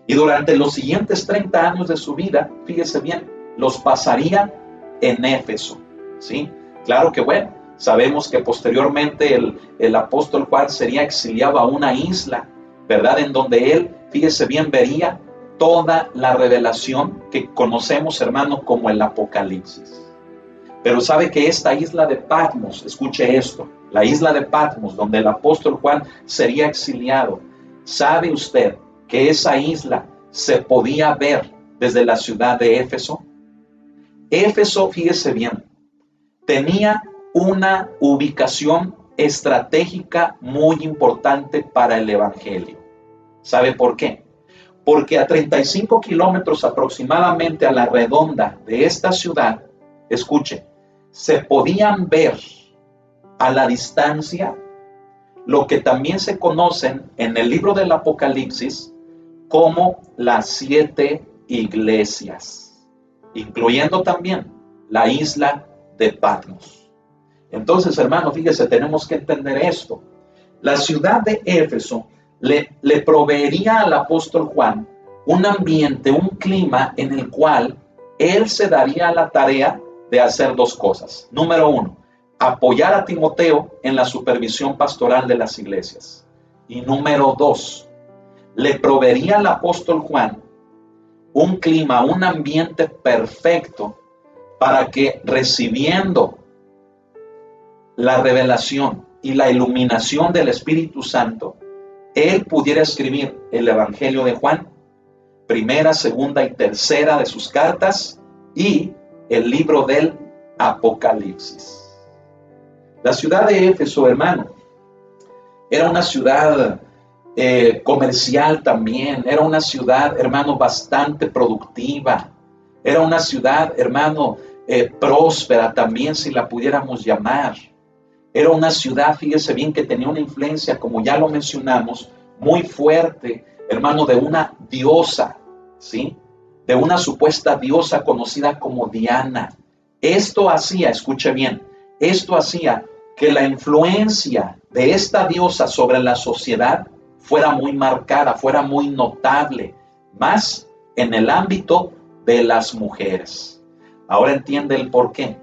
Speaker 1: Y durante los siguientes 30 años de su vida, fíjese bien, los pasaría en Éfeso, ¿sí? Claro que bueno, sabemos que posteriormente el apóstol Juan sería exiliado a una isla, ¿verdad? En donde él, fíjese bien, vería toda la revelación que conocemos, hermano, como el Apocalipsis. Pero sabe que esta isla de Patmos, escuche esto, la isla de Patmos, donde el apóstol Juan sería exiliado, ¿sabe usted que esa isla se podía ver desde la ciudad de Éfeso? Éfeso, fíjese bien, tenía una ubicación estratégica muy importante para el evangelio. ¿Sabe por qué? Porque a 35 kilómetros aproximadamente a la redonda de esta ciudad, escuche, se podían ver a la distancia lo que también se conocen en el libro del Apocalipsis como las 7 iglesias, incluyendo también la isla de Patmos. Entonces, hermano, fíjese, tenemos que entender esto. La ciudad de Éfeso le proveería al apóstol Juan un ambiente, un clima en el cual él se daría la tarea de hacer 2 cosas. Número 1, apoyar a Timoteo en la supervisión pastoral de las iglesias. Y número 2, le proveería al apóstol Juan un clima, un ambiente perfecto para que, recibiendo la revelación y la iluminación del Espíritu Santo, él pudiera escribir el Evangelio de Juan, primera, segunda y tercera de sus cartas, y el libro del Apocalipsis. La ciudad de Éfeso, hermano, era una ciudad comercial también, era una ciudad, hermano, bastante productiva, era una ciudad, hermano, próspera también, si la pudiéramos llamar. Era una ciudad, fíjese bien, que tenía una influencia, como ya lo mencionamos, muy fuerte, hermano, de una diosa, ¿sí? De una supuesta diosa conocida como Diana. Esto hacía, escuche bien, esto hacía que la influencia de esta diosa sobre la sociedad fuera muy marcada, fuera muy notable, más en el ámbito de las mujeres. Ahora entiende el por qué.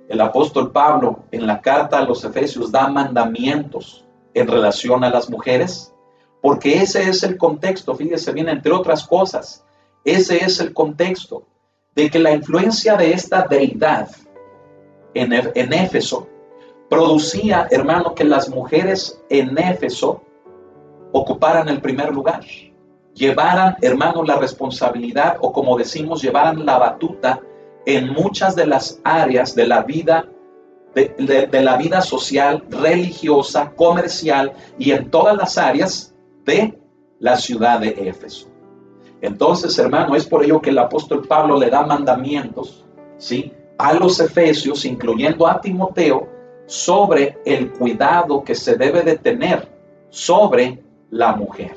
Speaker 1: El apóstol Pablo en la carta a los Efesios da mandamientos en relación a las mujeres, porque ese es el contexto, fíjese bien, entre otras cosas, ese es el contexto de que la influencia de esta deidad en Éfeso producía, hermano, que las mujeres en Éfeso ocuparan el primer lugar, llevaran, hermano, la responsabilidad, o como decimos, llevaran la batuta en muchas de las áreas de la vida, de la vida social, religiosa, comercial y en todas las áreas de la ciudad de Éfeso. Entonces, hermano, es por ello que el apóstol Pablo le da mandamientos, ¿sí?, a los efesios, incluyendo a Timoteo, sobre el cuidado que se debe de tener sobre la mujer,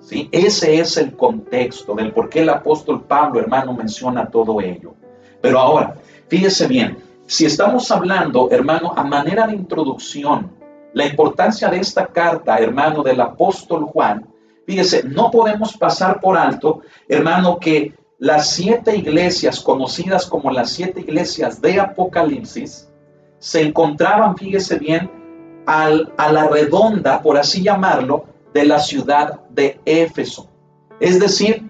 Speaker 1: ¿sí? Ese es el contexto del por qué el apóstol Pablo, hermano, menciona todo ello. Pero ahora, fíjese bien, si estamos hablando, hermano, a manera de introducción, la importancia de esta carta, hermano, del apóstol Juan, fíjese, no podemos pasar por alto, hermano, que las 7 iglesias conocidas como las 7 iglesias de Apocalipsis se encontraban, fíjese bien, a la redonda, por así llamarlo, de la ciudad de Éfeso. Es decir,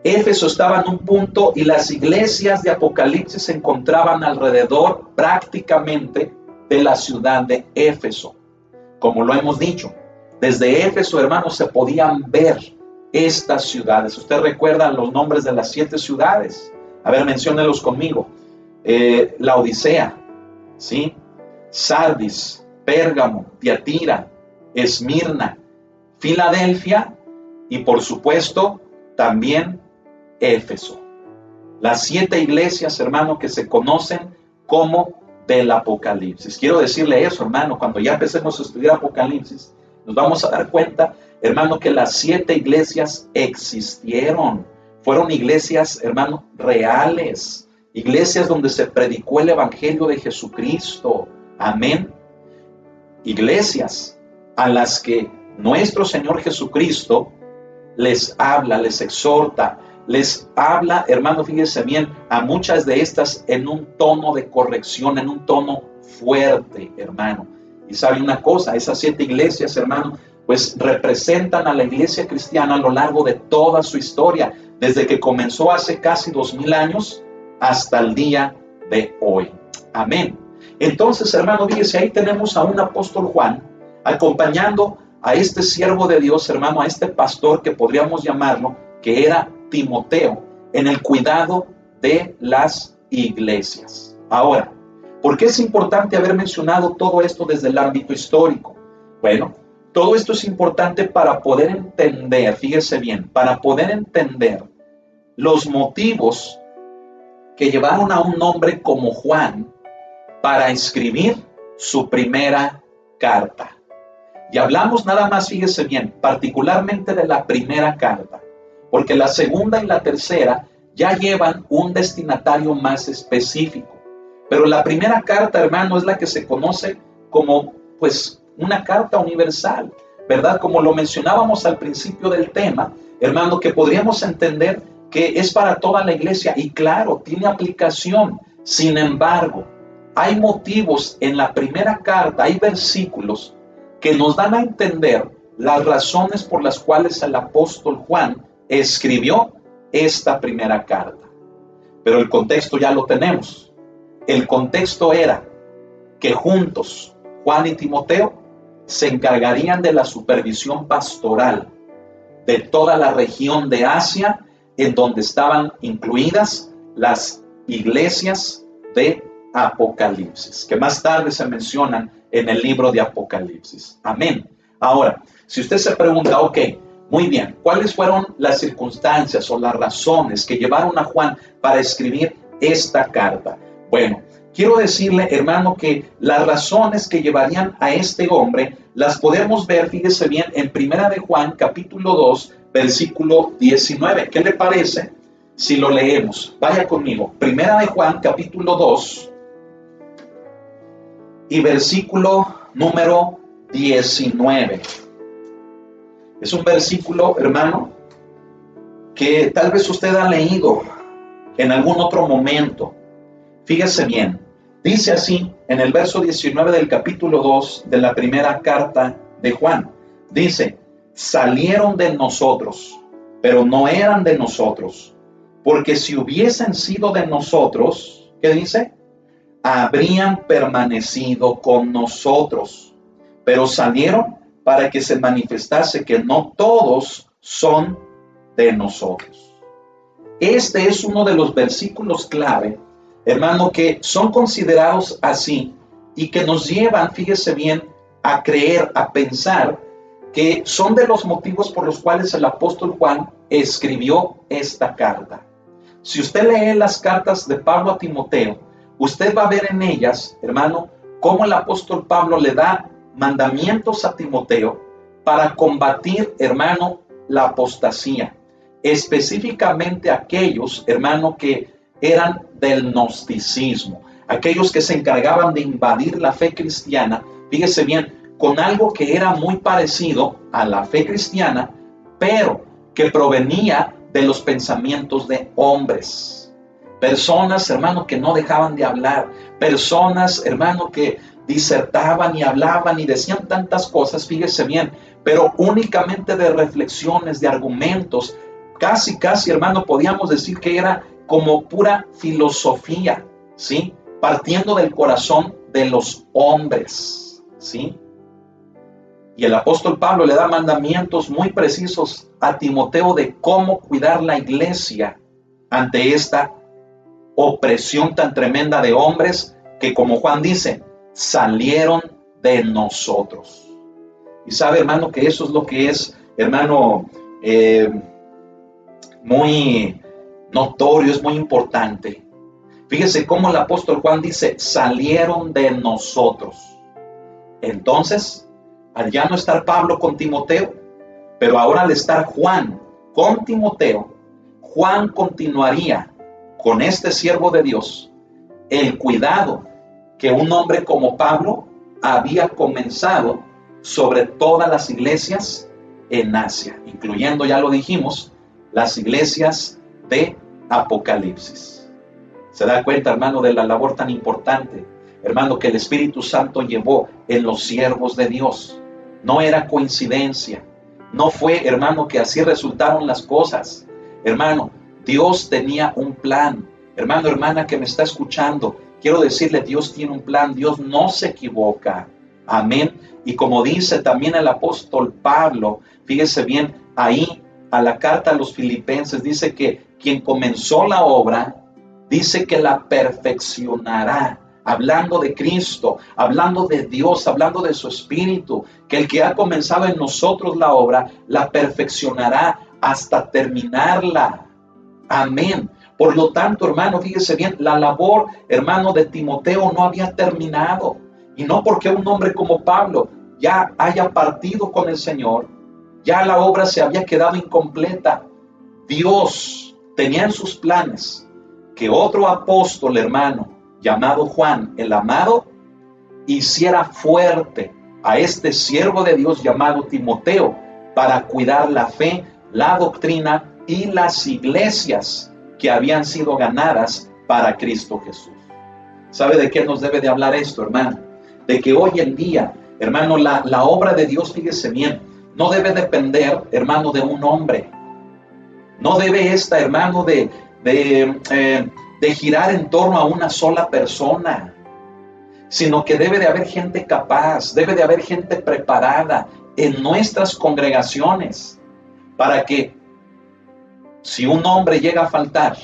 Speaker 1: Éfeso estaba en un punto y las iglesias de Apocalipsis se encontraban alrededor prácticamente de la ciudad de Éfeso. Como lo hemos dicho, desde Éfeso, hermanos, se podían ver estas ciudades. ¿Usted recuerda los nombres de las 7 ciudades? A ver, menciónelos conmigo. Laodicea, ¿sí? Sardis, Pérgamo, Tiatira, Esmirna, Filadelfia y, por supuesto, también Éfeso. Las 7 iglesias, hermano, que se conocen como del Apocalipsis. Quiero decirle eso, hermano, cuando ya empecemos a estudiar Apocalipsis, nos vamos a dar cuenta, hermano, que las 7 iglesias existieron. Fueron iglesias, hermano, reales. Iglesias donde se predicó el Evangelio de Jesucristo. Amén. Iglesias a las que nuestro Señor Jesucristo les habla, les exhorta, les habla, hermano, fíjese bien, a muchas de estas en un tono de corrección, en un tono fuerte, hermano. Y sabe una cosa, esas 7 iglesias, hermano, pues representan a la iglesia cristiana a lo largo de toda su historia, desde que comenzó hace casi 2000 años hasta el día de hoy. Amén. Entonces, hermano, fíjese, ahí tenemos a un apóstol Juan acompañando a este siervo de Dios, hermano, a este pastor que podríamos llamarlo, que era Timoteo, en el cuidado de las iglesias. Ahora, ¿por qué es importante haber mencionado todo esto desde el ámbito histórico? Bueno, todo esto es importante para poder entender, fíjese bien, para poder entender los motivos que llevaron a un hombre como Juan para escribir su primera carta. Y hablamos nada más, fíjese bien, particularmente de la primera carta, porque la segunda y la tercera ya llevan un destinatario más específico. Pero la primera carta, hermano, es la que se conoce como, pues, una carta universal, ¿verdad? Como lo mencionábamos al principio del tema, hermano, que podríamos entender que es para toda la iglesia y claro, tiene aplicación. Sin embargo, hay motivos en la primera carta, hay versículos que nos dan a entender las razones por las cuales el apóstol Juan escribió esta primera carta. Pero el contexto ya lo tenemos. El contexto era que juntos Juan y Timoteo se encargarían de la supervisión pastoral de toda la región de Asia, en donde estaban incluidas las iglesias de Apocalipsis, que más tarde se mencionan en el libro de Apocalipsis. Amén. Ahora, si usted se pregunta, ok, muy bien, ¿cuáles fueron las circunstancias o las razones que llevaron a Juan para escribir esta carta? Bueno, quiero decirle, hermano, que las razones que llevarían a este hombre las podemos ver, fíjese bien, en Primera de Juan, capítulo 2, versículo 19. ¿Qué le parece si lo leemos? Vaya conmigo. Primera de Juan, capítulo 2 y versículo número 19. Es un versículo, hermano, que tal vez usted ha leído en algún otro momento. Fíjese bien, dice así en el verso 19 del capítulo 2 de la primera carta de Juan. Dice, salieron de nosotros, pero no eran de nosotros, porque si hubiesen sido de nosotros, ¿qué dice? Habrían permanecido con nosotros, pero salieron para que se manifestase que no todos son de nosotros. Este es uno de los versículos clave, hermano, que son considerados así y que nos llevan, fíjese bien, a creer, a pensar que son de los motivos por los cuales el apóstol Juan escribió esta carta. Si usted lee las cartas de Pablo a Timoteo, usted va a ver en ellas, hermano, cómo el apóstol Pablo le da mandamientos a Timoteo para combatir, hermano, la apostasía. Específicamente aquellos, hermano, que eran del gnosticismo, aquellos que se encargaban de invadir la fe cristiana, fíjese bien, con algo que era muy parecido a la fe cristiana, pero que provenía de los pensamientos de hombres. Personas, hermano, que no dejaban de hablar, personas, hermano, que disertaban y hablaban y decían tantas cosas, fíjese bien, pero únicamente de reflexiones, de argumentos, casi, hermano, podíamos decir que era como pura filosofía, ¿sí? Partiendo del corazón de los hombres, ¿sí? Y el apóstol Pablo le da mandamientos muy precisos a Timoteo de cómo cuidar la iglesia ante esta opresión tan tremenda de hombres que, como Juan dice, salieron de nosotros. Y sabe, hermano, que eso es lo que es, hermano, muy notorio, es muy importante. Fíjese cómo el apóstol Juan dice, salieron de nosotros. Entonces, al ya no estar Pablo con Timoteo, pero ahora al estar Juan con Timoteo, Juan continuaría con este siervo de Dios el cuidado que un hombre como Pablo había comenzado sobre todas las iglesias en Asia, incluyendo, ya lo dijimos, las iglesias de Apocalipsis. ¿Se da cuenta, hermano, de la labor tan importante, hermano, que el Espíritu Santo llevó en los siervos de Dios? No era coincidencia. No fue, hermano, que así resultaron las cosas. Hermano, Dios tenía un plan. Hermano, hermana que me está escuchando, quiero decirle, Dios tiene un plan. Dios no se equivoca. Amén. Y como dice también el apóstol Pablo, fíjese bien, ahí a la carta a los Filipenses dice que quien comenzó la obra, dice que la perfeccionará. Hablando de Cristo, hablando de Dios, hablando de su Espíritu, que el que ha comenzado en nosotros la obra, la perfeccionará hasta terminarla. Amén. Por lo tanto, hermano, fíjese bien, la labor, hermano, de Timoteo no había terminado. Y no porque un hombre como Pablo ya haya partido con el Señor, ya la obra se había quedado incompleta. Dios tenía en sus planes que otro apóstol, hermano, llamado Juan el Amado, hiciera fuerte a este siervo de Dios llamado Timoteo para cuidar la fe, la doctrina y las iglesias que habían sido ganadas para Cristo Jesús. ¿Sabe de qué nos debe de hablar esto, hermano? De que hoy en día, hermano, la obra de Dios, fíjese bien, no debe depender, hermano, de un hombre. No debe esta, hermano, de girar en torno a una sola persona, sino que debe de haber gente capaz, debe de haber gente preparada en nuestras congregaciones para que si un hombre llega a faltar,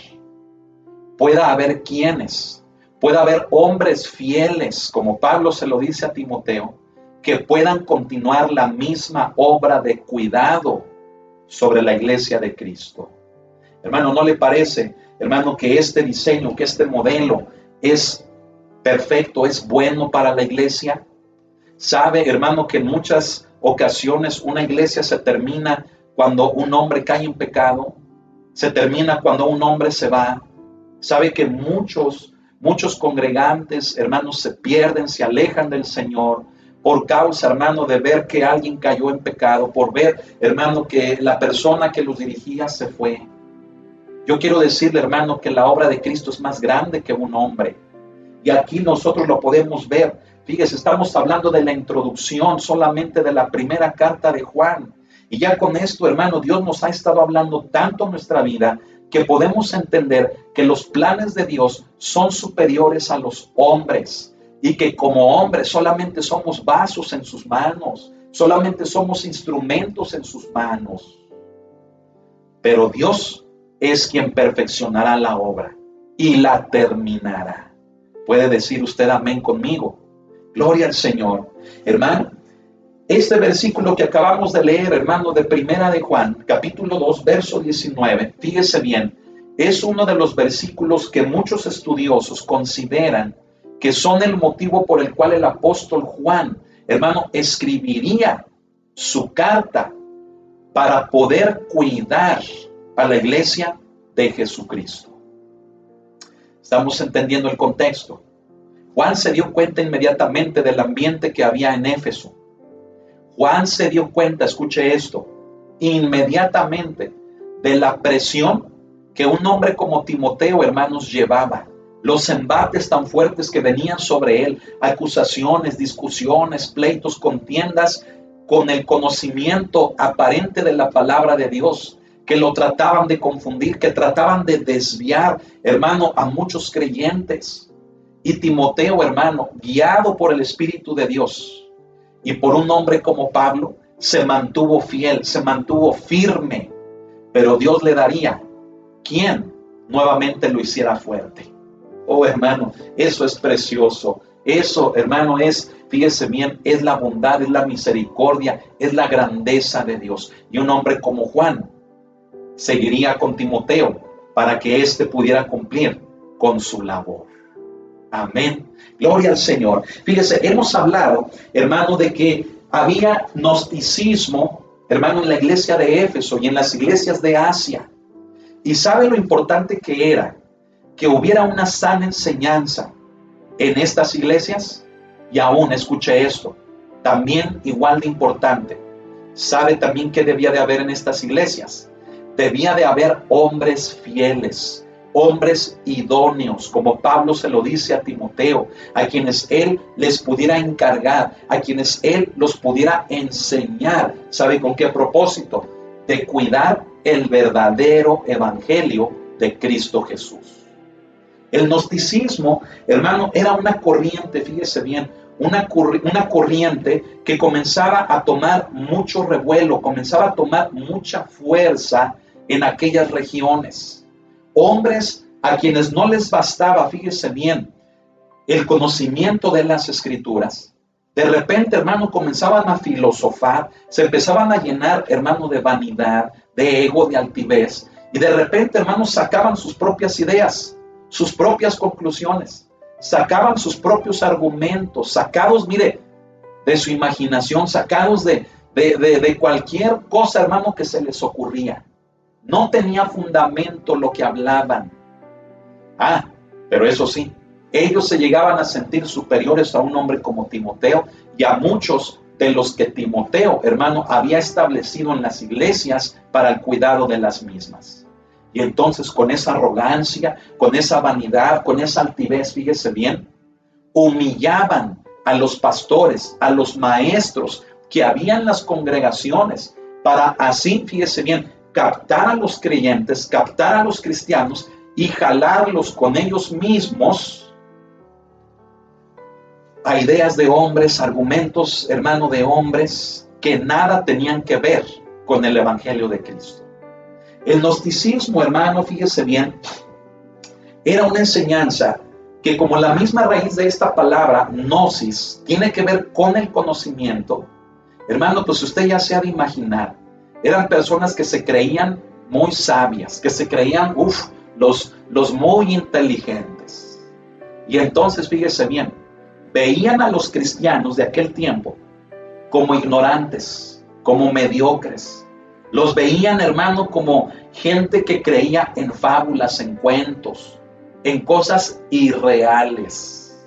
Speaker 1: pueda haber quienes, pueda haber hombres fieles, como Pablo se lo dice a Timoteo, que puedan continuar la misma obra de cuidado sobre la iglesia de Cristo. Hermano, ¿no le parece, hermano, que este diseño, que este modelo es perfecto, es bueno para la iglesia? ¿Sabe, hermano, que en muchas ocasiones una iglesia se termina cuando un hombre cae en pecado? Se termina cuando un hombre se va. ¿Sabe que muchos congregantes, hermanos, se pierden, se alejan del Señor por causa, hermano, de ver que alguien cayó en pecado, por ver, hermano, que la persona que los dirigía se fue? Yo quiero decirle, hermano, que la obra de Cristo es más grande que un hombre. Y aquí nosotros lo podemos ver. Fíjese, estamos hablando de la introducción solamente de la primera carta de Juan. Y ya con esto, hermano, Dios nos ha estado hablando tanto en nuestra vida que podemos entender que los planes de Dios son superiores a los hombres. Y que como hombres solamente somos vasos en sus manos. Solamente somos instrumentos en sus manos. Pero Dios es quien perfeccionará la obra y la terminará. ¿Puede decir usted amén conmigo? Gloria al Señor. Hermano, este versículo que acabamos de leer, hermano, de Primera de Juan, capítulo 2, verso 19, fíjese bien, es uno de los versículos que muchos estudiosos consideran que son el motivo por el cual el apóstol Juan, hermano, escribiría su carta para poder cuidar a la iglesia de Jesucristo. Estamos entendiendo el contexto. Juan se dio cuenta inmediatamente del ambiente que había en Éfeso. Juan se dio cuenta, escuche esto, inmediatamente de la presión que un hombre como Timoteo, hermanos, llevaba. Los embates tan fuertes que venían sobre él, acusaciones, discusiones, pleitos, contiendas con el conocimiento aparente de la palabra de Dios, que lo trataban de confundir, que trataban de desviar, hermano, a muchos creyentes. Y Timoteo, hermano, guiado por el Espíritu de Dios y por un hombre como Pablo, se mantuvo fiel, se mantuvo firme, pero Dios le daría quien nuevamente lo hiciera fuerte. Oh, hermano, eso es precioso. Eso, hermano, es, fíjese bien, es la bondad, es la misericordia, es la grandeza de Dios. Y un hombre como Juan seguiría con Timoteo para que éste pudiera cumplir con su labor. Amén. Gloria al Señor. Fíjese, hemos hablado, hermano, de que había gnosticismo, hermano, en la iglesia de Éfeso y en las iglesias de Asia. Y sabe lo importante que era que hubiera una sana enseñanza en estas iglesias. Y aún, escuche esto, también igual de importante, ¿Sabe también qué debía de haber en estas iglesias? Debía de haber hombres fieles, hombres idóneos, como Pablo se lo dice a Timoteo, a quienes él les pudiera encargar, a quienes él los pudiera enseñar. ¿Sabe con qué propósito? De cuidar el verdadero evangelio de Cristo Jesús. El gnosticismo, hermano, era una corriente, fíjese bien, una corriente que comenzaba a tomar mucho revuelo, comenzaba a tomar mucha fuerza en aquellas regiones. Hombres a quienes no les bastaba, fíjese bien, el conocimiento de las Escrituras, de repente, hermano, comenzaban a filosofar, se empezaban a llenar, hermano, de vanidad, de ego, de altivez, y de repente, hermano, sacaban sus propias ideas, sus propias conclusiones, sacaban sus propios argumentos, sacados, mire, de su imaginación, sacados de cualquier cosa, hermano, que se les ocurría. No tenía fundamento lo que hablaban. Pero eso sí, ellos se llegaban a sentir superiores a un hombre como Timoteo y a muchos de los que Timoteo, hermano, había establecido en las iglesias para el cuidado de las mismas. Y entonces con esa arrogancia, con esa vanidad, con esa altivez, fíjese bien, humillaban a los pastores, a los maestros que había en las congregaciones, para así, fíjese bien, captar a los creyentes, captar a los cristianos y jalarlos con ellos mismos a ideas de hombres, argumentos, hermano, de hombres que nada tenían que ver con el evangelio de Cristo. El gnosticismo, hermano, fíjese bien, era una enseñanza que, como la misma raíz de esta palabra, gnosis, tiene que ver con el conocimiento. Hermano, pues usted ya se ha de imaginar, eran personas que se creían muy sabias, que se creían, los muy inteligentes. Y entonces, fíjese bien, veían a los cristianos de aquel tiempo como ignorantes, como mediocres. Los veían, hermano, como gente que creía en fábulas, en cuentos, en cosas irreales.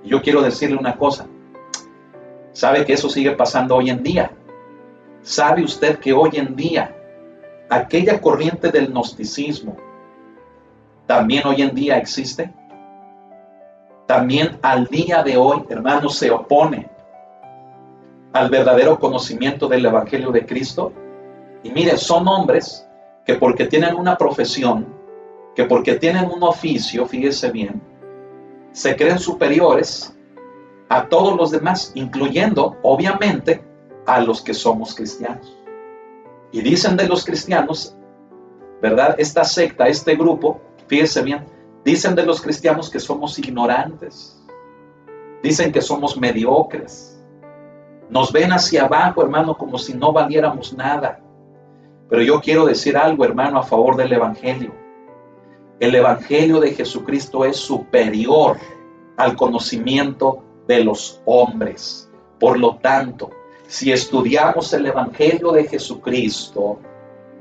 Speaker 1: Y yo quiero decirle una cosa. ¿Sabe que eso sigue pasando hoy en día? ¿Sabe usted que hoy en día aquella corriente del gnosticismo también hoy en día existe? También al día de hoy, hermano, se opone al verdadero conocimiento del evangelio de Cristo. Y mire, son hombres que porque tienen una profesión, que porque tienen un oficio, fíjese bien, se creen superiores a todos los demás, incluyendo, obviamente, a los que somos cristianos. Y dicen de los cristianos, ¿verdad? Esta secta, este grupo, fíjese bien, dicen de los cristianos que somos ignorantes, dicen que somos mediocres, nos ven hacia abajo, hermano, como si no valiéramos nada. Pero yo quiero decir algo, hermano, a favor del evangelio. El evangelio de Jesucristo es superior al conocimiento de los hombres. Por lo tanto, si estudiamos el evangelio de Jesucristo,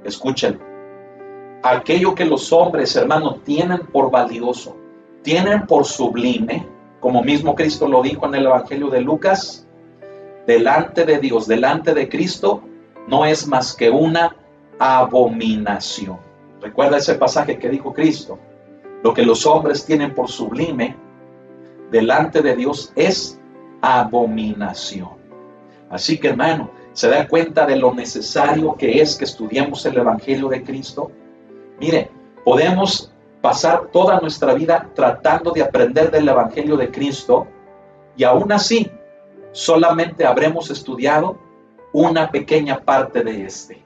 Speaker 1: escúchenlo, aquello que los hombres, hermano, tienen por valioso, tienen por sublime, como mismo Cristo lo dijo en el evangelio de Lucas, delante de Dios, delante de Cristo, no es más que una abominación. Recuerda ese pasaje que dijo Cristo. Lo que los hombres tienen por sublime delante de Dios es abominación. Así que, hermano, ¿se da cuenta de lo necesario que es que estudiemos el evangelio de Cristo? Mire, podemos pasar toda nuestra vida tratando de aprender del evangelio de Cristo y aún así solamente habremos estudiado una pequeña parte de este.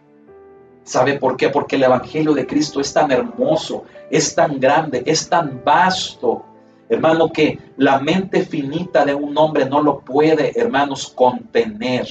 Speaker 1: ¿Sabe por qué? Porque el evangelio de Cristo es tan hermoso, es tan grande, es tan vasto, hermano, que la mente finita de un hombre no lo puede, hermanos, contener.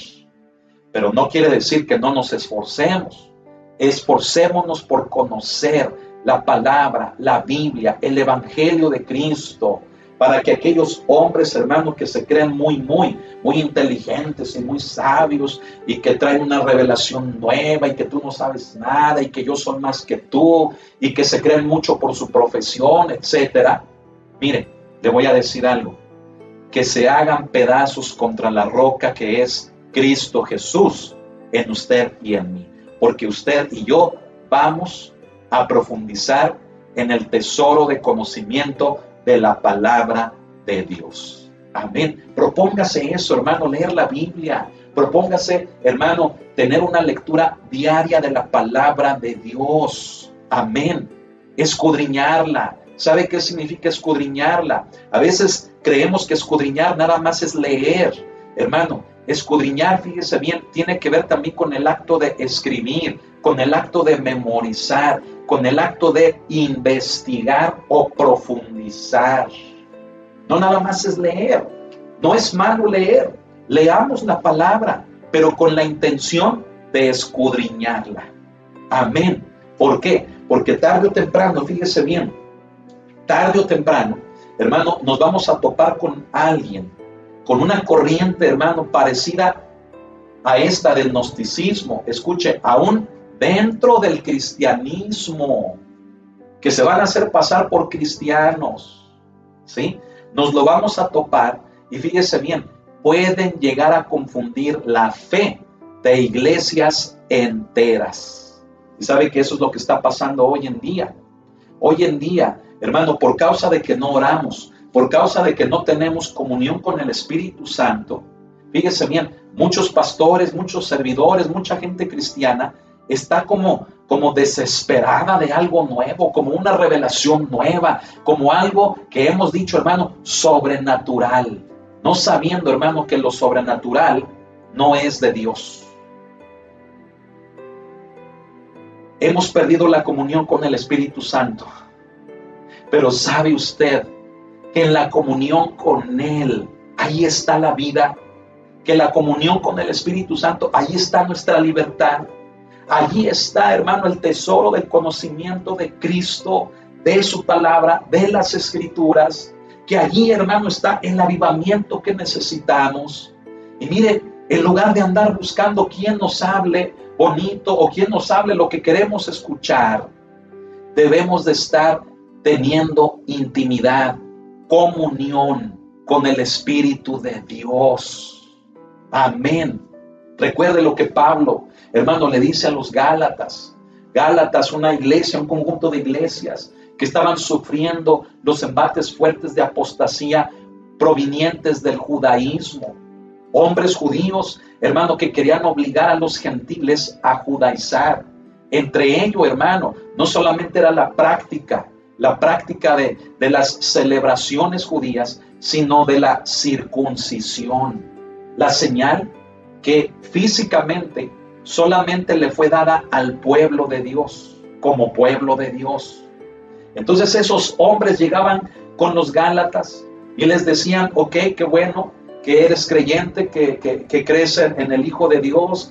Speaker 1: Pero no quiere decir que no nos esforcemos. Esforcémonos por conocer la palabra, la Biblia, el evangelio de Cristo, para que aquellos hombres, hermanos, que se creen muy inteligentes y muy sabios y que traen una revelación nueva y que tú no sabes nada y que yo soy más que tú y que se creen mucho por su profesión, etcétera. Mire, le voy a decir algo, que se hagan pedazos contra la roca que es Cristo Jesús en usted y en mí, porque usted y yo vamos a profundizar en el tesoro de conocimiento de la palabra de Dios. Amén. Propóngase eso, hermano, leer la Biblia. Propóngase, hermano, tener una lectura diaria de la palabra de Dios. Amén. Escudriñarla. ¿Sabe qué significa escudriñarla? A veces creemos que escudriñar nada más es leer. Hermano, escudriñar, fíjese bien, tiene que ver también con el acto de escribir, con el acto de memorizar, con el acto de investigar o profundizar. No nada más es leer. No es malo leer. Leamos la palabra, pero con la intención de escudriñarla. Amén. ¿Por qué? Porque tarde o temprano, fíjese bien, tarde o temprano, hermano, nos vamos a topar con alguien, con una corriente, hermano, parecida a esta del gnosticismo. Escuche, aún dentro del cristianismo, que se van a hacer pasar por cristianos, ¿sí? Nos lo vamos a topar y fíjese bien, pueden llegar a confundir la fe de iglesias enteras. Y sabe que eso es lo que está pasando hoy en día. Hoy en día, hermano, por causa de que no oramos, por causa de que no tenemos comunión con el Espíritu Santo, fíjese bien, muchos pastores, muchos servidores, mucha gente cristiana está como desesperada de algo nuevo, como una revelación nueva, como algo que hemos dicho, hermano, sobrenatural. No sabiendo, hermano, que lo sobrenatural no es de Dios. Hemos perdido la comunión con el Espíritu Santo. Pero ¿sabe usted que en la comunión con Él, ahí está la vida? Que la comunión con el Espíritu Santo, ahí está nuestra libertad. Allí está, hermano, el tesoro del conocimiento de Cristo, de su palabra, de las Escrituras. Que allí, hermano, está el avivamiento que necesitamos. Y mire, en lugar de andar buscando quién nos hable bonito o quién nos hable lo que queremos escuchar, debemos de estar teniendo intimidad, comunión con el Espíritu de Dios. Amén. Recuerde lo que Pablo, hermano, le dice a los Gálatas. Gálatas, una iglesia, un conjunto de iglesias que estaban sufriendo los embates fuertes de apostasía provenientes del judaísmo. Hombres judíos, hermano, que querían obligar a los gentiles a judaizar. Entre ellos, hermano, no solamente era la práctica de las celebraciones judías, sino de la circuncisión. La señal que físicamente solamente le fue dada al pueblo de Dios, como pueblo de Dios. Entonces esos hombres llegaban con los Gálatas y les decían, ok, qué bueno que eres creyente, que crees en el Hijo de Dios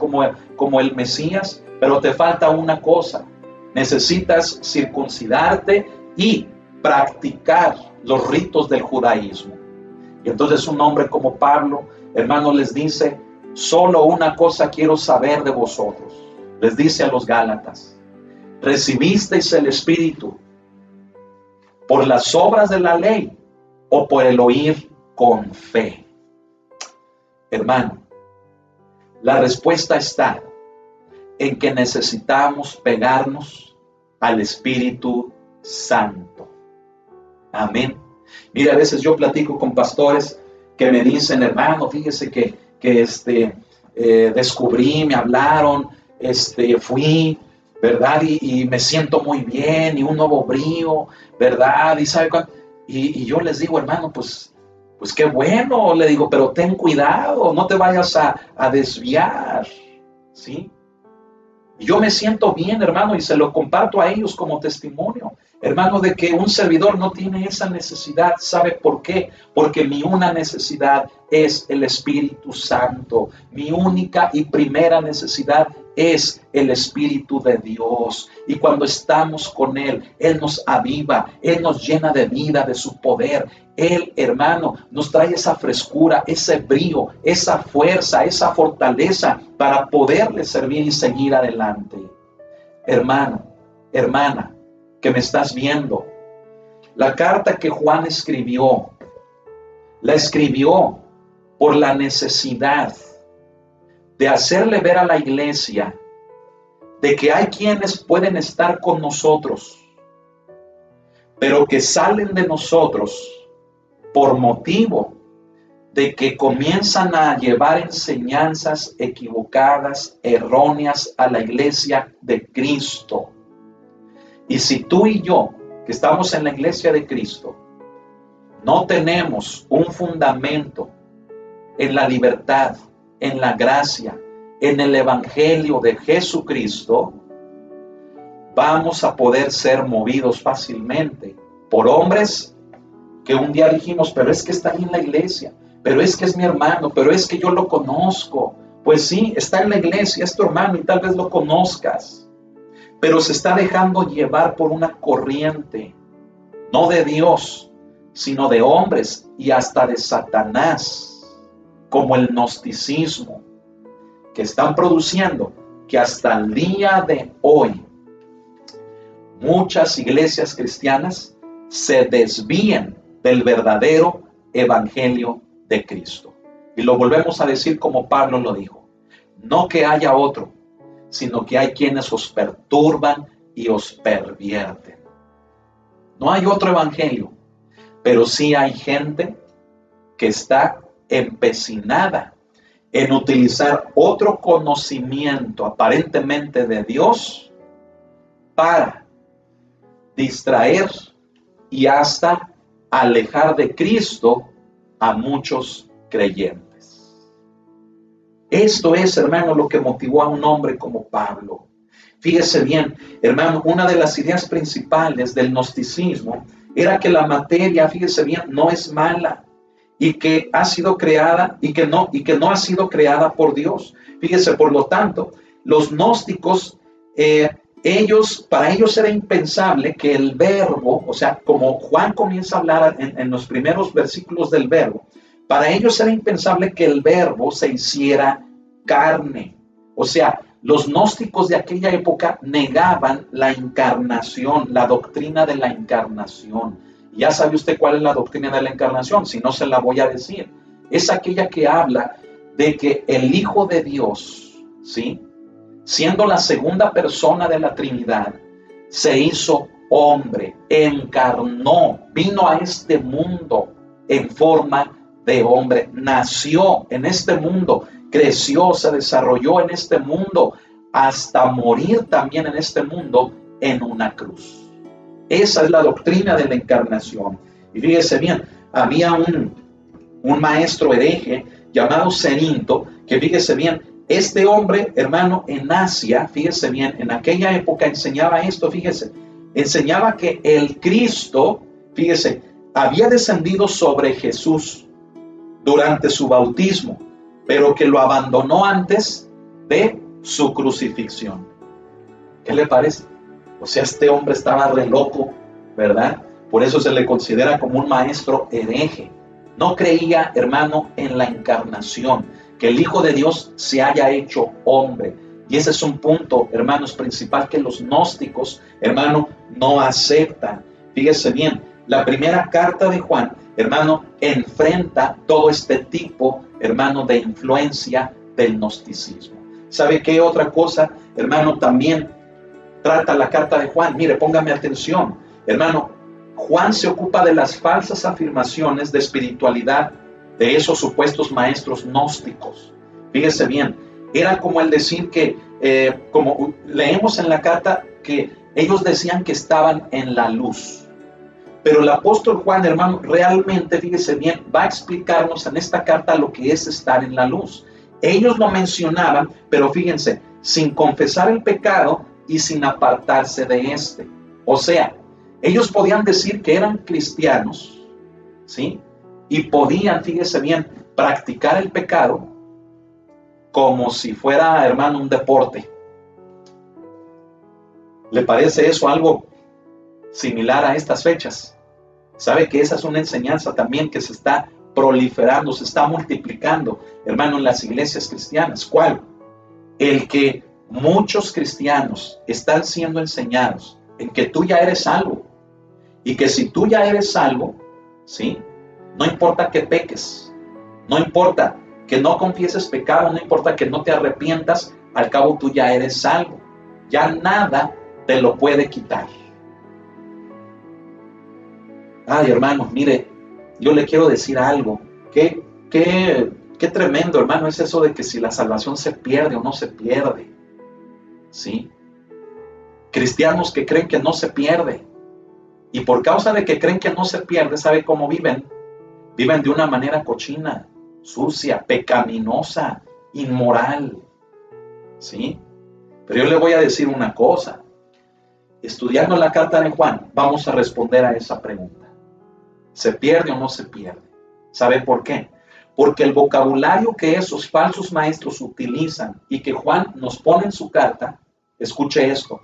Speaker 1: como el Mesías, pero te falta una cosa, necesitas circuncidarte y practicar los ritos del judaísmo. Y entonces un hombre como Pablo, hermano, les dice, solo una cosa quiero saber de vosotros. Les dice a los Gálatas, ¿recibisteis el Espíritu por las obras de la ley o por el oír con fe? Hermano, la respuesta está en que necesitamos pegarnos al Espíritu Santo. Amén. Mira, a veces yo platico con pastores que me dicen, hermano, fíjese que descubrí, me hablaron, fui, ¿verdad? Y me siento muy bien, y un nuevo brío, ¿verdad? Y ¿sabe cuánto? Y yo les digo, hermano, pues qué bueno, le digo, pero ten cuidado, no te vayas a desviar, ¿sí? Y yo me siento bien, hermano, y se lo comparto a ellos como testimonio, hermano, de que un servidor no tiene esa necesidad. ¿Sabe por qué? Porque mi una necesidad es el Espíritu Santo. Mi única y primera necesidad es el Espíritu de Dios. Y cuando estamos con Él, Él nos aviva, Él nos llena de vida, de su poder. Él, hermano, nos trae esa frescura, ese brío, esa fuerza, esa fortaleza para poderle servir y seguir adelante. Hermano, hermana, que me estás viendo, la carta que Juan escribió, la escribió por la necesidad de hacerle ver a la iglesia de que hay quienes pueden estar con nosotros, pero que salen de nosotros por motivo de que comienzan a llevar enseñanzas equivocadas, erróneas a la iglesia de Cristo. Y si tú y yo, que estamos en la iglesia de Cristo, no tenemos un fundamento en la libertad, en la gracia, en el evangelio de Jesucristo, vamos a poder ser movidos fácilmente por hombres que un día dijimos, pero es que está ahí en la iglesia, pero es que es mi hermano, pero es que yo lo conozco. Pues sí, está en la iglesia, es tu hermano y tal vez lo conozcas, pero se está dejando llevar por una corriente, no de Dios, sino de hombres y hasta de Satanás, como el gnosticismo, que están produciendo que hasta el día de hoy muchas iglesias cristianas se desvíen del verdadero evangelio de Cristo. Y lo volvemos a decir como Pablo lo dijo, no que haya otro, sino que hay quienes os perturban y os pervierten. No hay otro evangelio, pero sí hay gente que está empecinada en utilizar otro conocimiento aparentemente de Dios para distraer y hasta alejar de Cristo a muchos creyentes. Esto es, hermano, lo que motivó a un hombre como Pablo. Fíjese bien, hermano, una de las ideas principales del gnosticismo era que la materia, fíjese bien, no es mala y que ha sido creada y que no ha sido creada por Dios. Fíjese, por lo tanto, los gnósticos, para ellos era impensable que el verbo, o sea, como Juan comienza a hablar en los primeros versículos del verbo, para ellos era impensable que el verbo se hiciera carne. O sea, los gnósticos de aquella época negaban la encarnación, la doctrina de la encarnación. Ya sabe usted cuál es la doctrina de la encarnación, si no se la voy a decir. Es aquella que habla de que el Hijo de Dios, ¿sí?, siendo la segunda persona de la Trinidad, se hizo hombre, encarnó, vino a este mundo en forma de hombre, nació en este mundo, creció, se desarrolló en este mundo, hasta morir también en este mundo en una cruz. Esa es la doctrina de la encarnación. Y fíjese bien, había un maestro hereje llamado Cerinto, que fíjese bien, este hombre, hermano, en Asia, fíjese bien, en aquella época enseñaba esto, fíjese, enseñaba que el Cristo, fíjese, había descendido sobre Jesús durante su bautismo, pero que lo abandonó antes de su crucifixión. ¿Qué le parece? O sea, este hombre estaba re loco, ¿verdad? Por eso se le considera como un maestro hereje. No creía, hermano, en la encarnación, que el Hijo de Dios se haya hecho hombre. Y ese es un punto, hermanos, principal que los gnósticos, hermano, no aceptan. Fíjese bien, la primera carta de Juan, hermano, enfrenta todo este tipo, hermano, de influencia del gnosticismo. ¿Sabe qué otra cosa, hermano, también trata la carta de Juan? Mire, póngame atención, hermano. Juan se ocupa de las falsas afirmaciones de espiritualidad de esos supuestos maestros gnósticos. Fíjese bien, era como el decir que, como leemos en la carta, que ellos decían que estaban en la luz. Pero el apóstol Juan, hermano, realmente, fíjese bien, va a explicarnos en esta carta lo que es estar en la luz. Ellos lo mencionaban, pero fíjense, sin confesar el pecado y sin apartarse de este. O sea, ellos podían decir que eran cristianos, ¿sí? Y podían, fíjese bien, practicar el pecado como si fuera, hermano, un deporte. ¿Le parece eso algo similar a estas fechas? ¿Sabe que esa es una enseñanza también que se está proliferando, se está multiplicando, hermano, en las iglesias cristianas? ¿Cuál? El que muchos cristianos están siendo enseñados en que tú ya eres salvo. Y que si tú ya eres salvo, ¿sí?, no importa que peques, no importa que no confieses pecado, no importa que no te arrepientas, al cabo tú ya eres salvo. Ya nada te lo puede quitar. Ay, hermanos, mire, yo le quiero decir algo. Qué tremendo, hermano, es eso de que si la salvación se pierde o no se pierde. ¿Sí? Cristianos que creen que no se pierde. Y por causa de que creen que no se pierde, ¿sabe cómo viven? Viven de una manera cochina, sucia, pecaminosa, inmoral. ¿Sí? Pero yo le voy a decir una cosa. Estudiando la carta de Juan, vamos a responder a esa pregunta. ¿Se pierde o no se pierde? ¿Sabe por qué? Porque el vocabulario que esos falsos maestros utilizan y que Juan nos pone en su carta, escuche esto,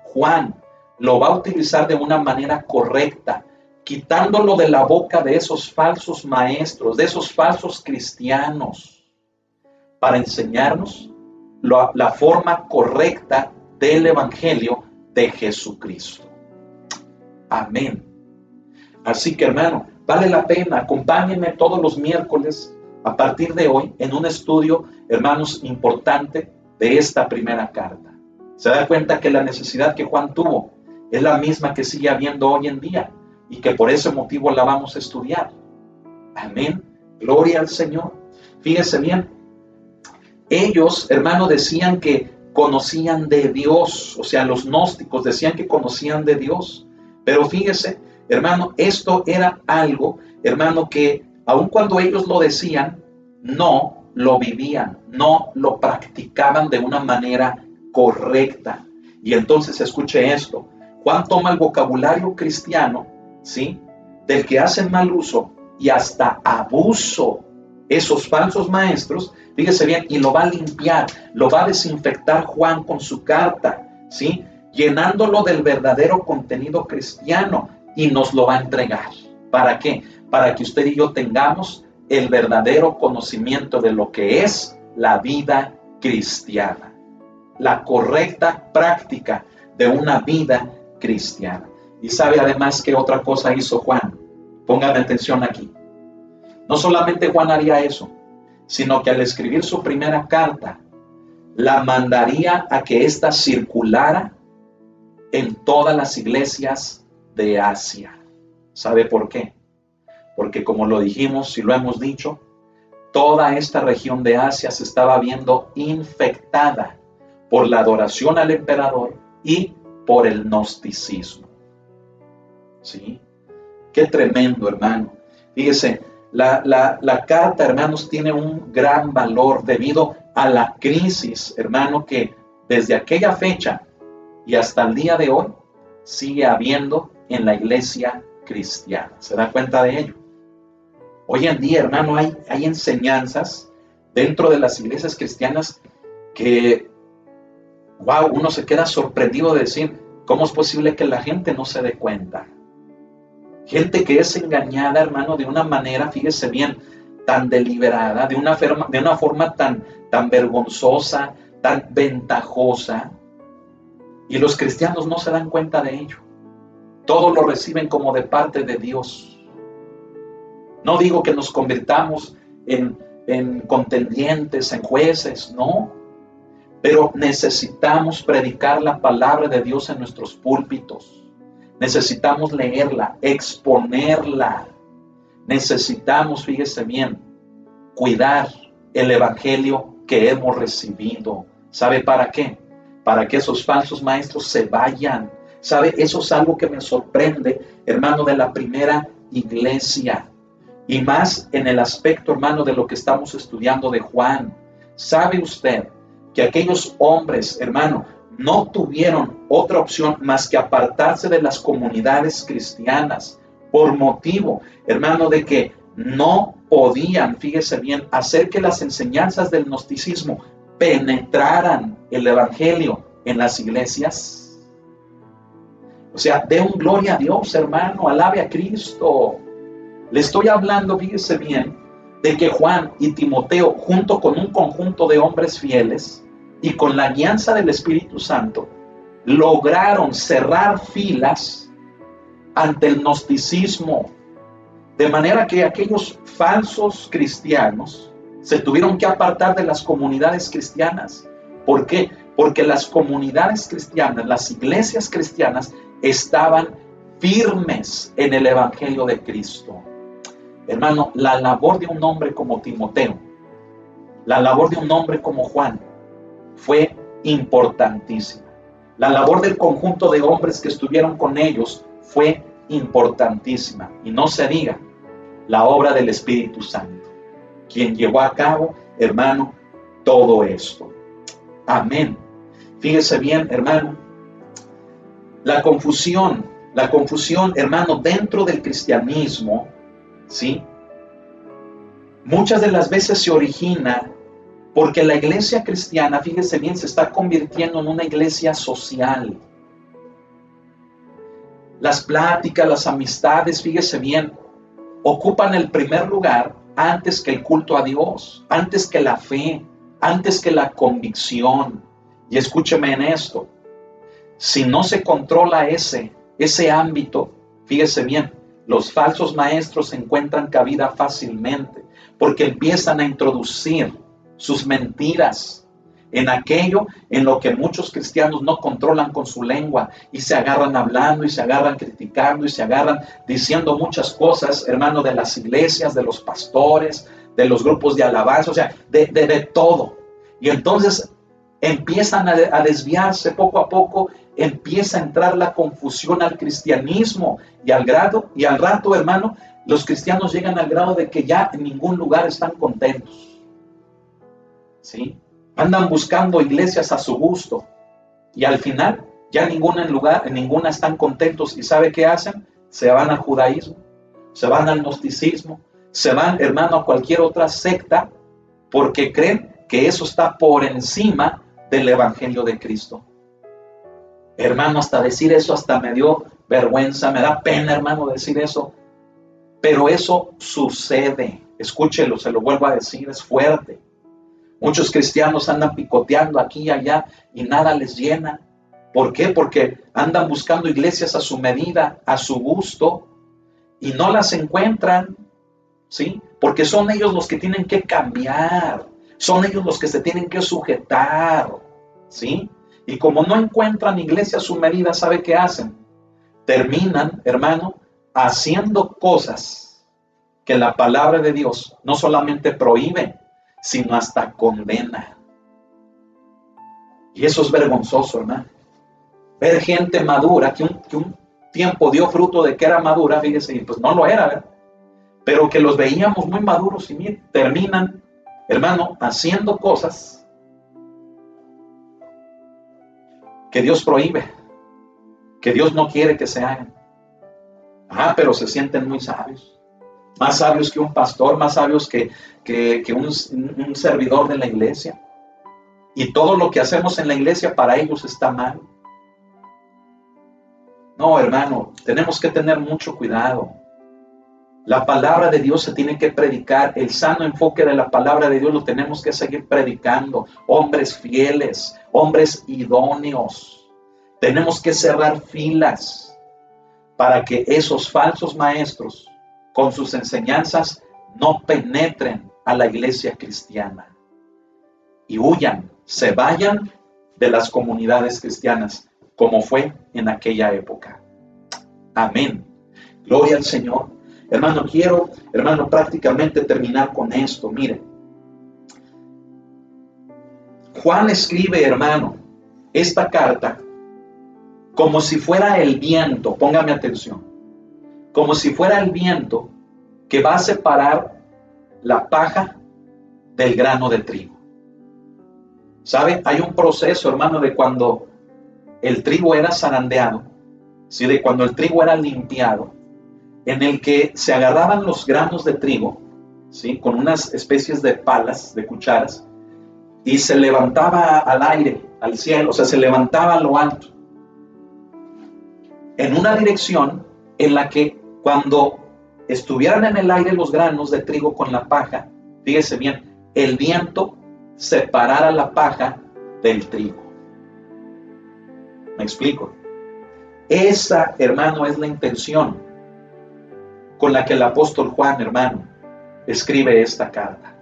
Speaker 1: Juan lo va a utilizar de una manera correcta, quitándolo de la boca de esos falsos maestros, de esos falsos cristianos, para enseñarnos la forma correcta del Evangelio de Jesucristo. Amén. Así que, hermano, vale la pena, acompáñenme todos los miércoles a partir de hoy en un estudio, hermanos, importante de esta primera carta. Se da cuenta que la necesidad que Juan tuvo es la misma que sigue habiendo hoy en día y que por ese motivo la vamos a estudiar. Amén. Gloria al Señor. Fíjese bien, ellos, hermano, decían que conocían de Dios, o sea, los gnósticos decían que conocían de Dios, pero fíjese, hermano, esto era algo, hermano, que aun cuando ellos lo decían, no lo vivían, no lo practicaban de una manera correcta. Y entonces escuche esto, Juan toma el vocabulario cristiano, ¿sí?, del que hacen mal uso y hasta abuso esos falsos maestros, fíjese bien, y lo va a limpiar, lo va a desinfectar Juan con su carta, ¿sí?, llenándolo del verdadero contenido cristiano y nos lo va a entregar. ¿Para qué? Para que usted y yo tengamos el verdadero conocimiento de lo que es la vida cristiana, la correcta práctica de una vida cristiana. Y sabe además que otra cosa hizo Juan. Póngame atención aquí. No solamente Juan haría eso, sino que al escribir su primera carta, la mandaría a que ésta circulara en todas las iglesias de Asia. ¿Sabe por qué? Porque como lo dijimos y lo hemos dicho, toda esta región de Asia se estaba viendo infectada por la adoración al emperador y por el gnosticismo. ¿Sí? Qué tremendo, hermano. Fíjese, la carta, hermanos, tiene un gran valor debido a la crisis, hermano, que desde aquella fecha y hasta el día de hoy sigue habiendo en la iglesia cristiana. ¿Se da cuenta de ello? Hoy en día, hermano, hay enseñanzas dentro de las iglesias cristianas que, wow, uno se queda sorprendido de decir, ¿cómo es posible que la gente no se dé cuenta? Gente que es engañada, hermano, de una manera, fíjese bien, tan deliberada, de una forma tan vergonzosa, tan ventajosa. Y los cristianos no se dan cuenta de ello. Todo lo reciben como de parte de Dios. No digo que nos convirtamos en contendientes, en jueces, no. Pero necesitamos predicar la palabra de Dios en nuestros púlpitos. Necesitamos leerla, exponerla. Necesitamos, fíjese bien, cuidar el evangelio que hemos recibido. ¿Sabe para qué? Para que esos falsos maestros se vayan. ¿Sabe? Eso es algo que me sorprende, hermano, de la primera iglesia. Y más en el aspecto, hermano, de lo que estamos estudiando de Juan. ¿Sabe usted que aquellos hombres, hermano, no tuvieron otra opción más que apartarse de las comunidades cristianas por motivo, hermano, de que no podían, fíjese bien, hacer que las enseñanzas del gnosticismo penetraran el evangelio en las iglesias? O sea, dé un gloria a Dios, hermano, alabe a Cristo. Le estoy hablando, fíjese bien, de que Juan y Timoteo, junto con un conjunto de hombres fieles y con la guianza del Espíritu Santo, lograron cerrar filas ante el gnosticismo, de manera que aquellos falsos cristianos Se tuvieron que apartar de las comunidades cristianas. ¿Por qué? Porque las comunidades cristianas, las iglesias cristianas, estaban firmes en el Evangelio de Cristo. Hermano, la labor de un hombre como Timoteo, la labor de un hombre como Juan, fue importantísima. La labor del conjunto de hombres que estuvieron con ellos fue importantísima. Y no se diga la obra del Espíritu Santo, quien llevó a cabo, hermano, todo esto. Amén. Fíjese bien, hermano, la confusión, hermano, dentro del cristianismo, ¿sí? Muchas de las veces se origina porque la iglesia cristiana, fíjese bien, se está convirtiendo en una iglesia social. Las pláticas, las amistades, fíjese bien, ocupan el primer lugar antes que el culto a Dios, antes que la fe, antes que la convicción. Y escúcheme en esto, si no se controla ese ámbito, fíjese bien, los falsos maestros encuentran cabida fácilmente, porque empiezan a introducir sus mentiras en aquello en lo que muchos cristianos no controlan con su lengua, y se agarran hablando, y se agarran criticando, y se agarran diciendo muchas cosas, hermano, de las iglesias, de los pastores, de los grupos de alabanza, o sea, de todo. Y entonces empiezan a desviarse poco a poco, empieza a entrar la confusión al cristianismo, y al rato, hermano, los cristianos llegan al grado de que ya en ningún lugar están contentos. ¿Sí? Andan buscando iglesias a su gusto, y al final ya en ninguna están contentos. ¿Y sabe qué hacen? Se van al judaísmo, se van al gnosticismo, se van, hermano, a cualquier otra secta, porque creen que eso está por encima del Evangelio de Cristo. Hermano, hasta decir eso hasta me dio vergüenza, me da pena, hermano, decir eso, pero eso sucede. Escúchelo, se lo vuelvo a decir, es fuerte. Muchos cristianos andan picoteando aquí y allá y nada les llena. ¿Por qué? Porque andan buscando iglesias a su medida, a su gusto, y no las encuentran, ¿sí? Porque son ellos los que tienen que cambiar, son ellos los que se tienen que sujetar, ¿sí? Y como no encuentran iglesia a su medida, ¿sabe qué hacen? Terminan, hermano, haciendo cosas que la palabra de Dios no solamente prohíbe, sino hasta condena. Y eso es vergonzoso, hermano. Ver gente madura, que un tiempo dio fruto de que era madura, fíjese, y pues no lo era, ¿verdad? Pero que los veíamos muy maduros, y miren, terminan, hermano, haciendo cosas que Dios prohíbe, que Dios no quiere que se hagan. Pero se sienten muy sabios. Más sabios que un pastor, más sabios que un servidor de la iglesia. Y todo lo que hacemos en la iglesia para ellos está mal. No, hermano, tenemos que tener mucho cuidado. La palabra de Dios se tiene que predicar. El sano enfoque de la palabra de Dios lo tenemos que seguir predicando. Hombres fieles, hombres idóneos. Tenemos que cerrar filas para que esos falsos maestros con sus enseñanzas no penetren a la iglesia cristiana y huyan, se vayan de las comunidades cristianas, como fue en aquella época. Amén. Gloria al Señor. Hermano, quiero, prácticamente terminar con esto. Mire, Juan escribe, hermano, esta carta como si fuera el viento, póngame atención, como si fuera el viento que va a separar la paja del grano de trigo. ¿Sabe? Hay un proceso, hermano, de cuando el trigo era zarandeado, ¿sí? De cuando el trigo era limpiado, en el que se agarraban los granos de trigo, ¿sí? Con unas especies de palas, de cucharas, y se levantaba al aire, al cielo, o sea, se levantaba a lo alto, en una dirección en la que cuando estuvieran en el aire los granos de trigo con la paja, fíjese bien, el viento separara la paja del trigo. ¿Me explico? Esa, hermano, es la intención con la que el apóstol Juan, hermano, escribe esta carta.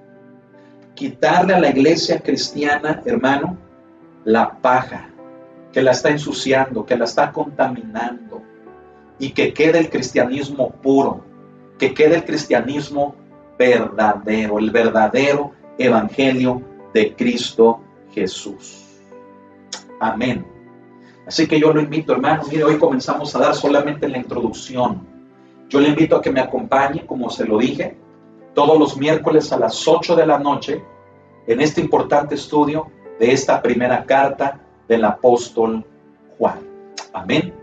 Speaker 1: quitarle a la iglesia cristiana, hermano, la paja que la está ensuciando, que la está contaminando, y que quede el cristianismo puro, que quede el cristianismo verdadero, el verdadero evangelio de Cristo Jesús. Amén. Así que yo lo invito, hermano, mire, hoy comenzamos a dar solamente la introducción. Yo le invito a que me acompañe, como se lo dije, todos los miércoles a las 8 de la noche en este importante estudio de esta primera carta del apóstol Juan. Amén.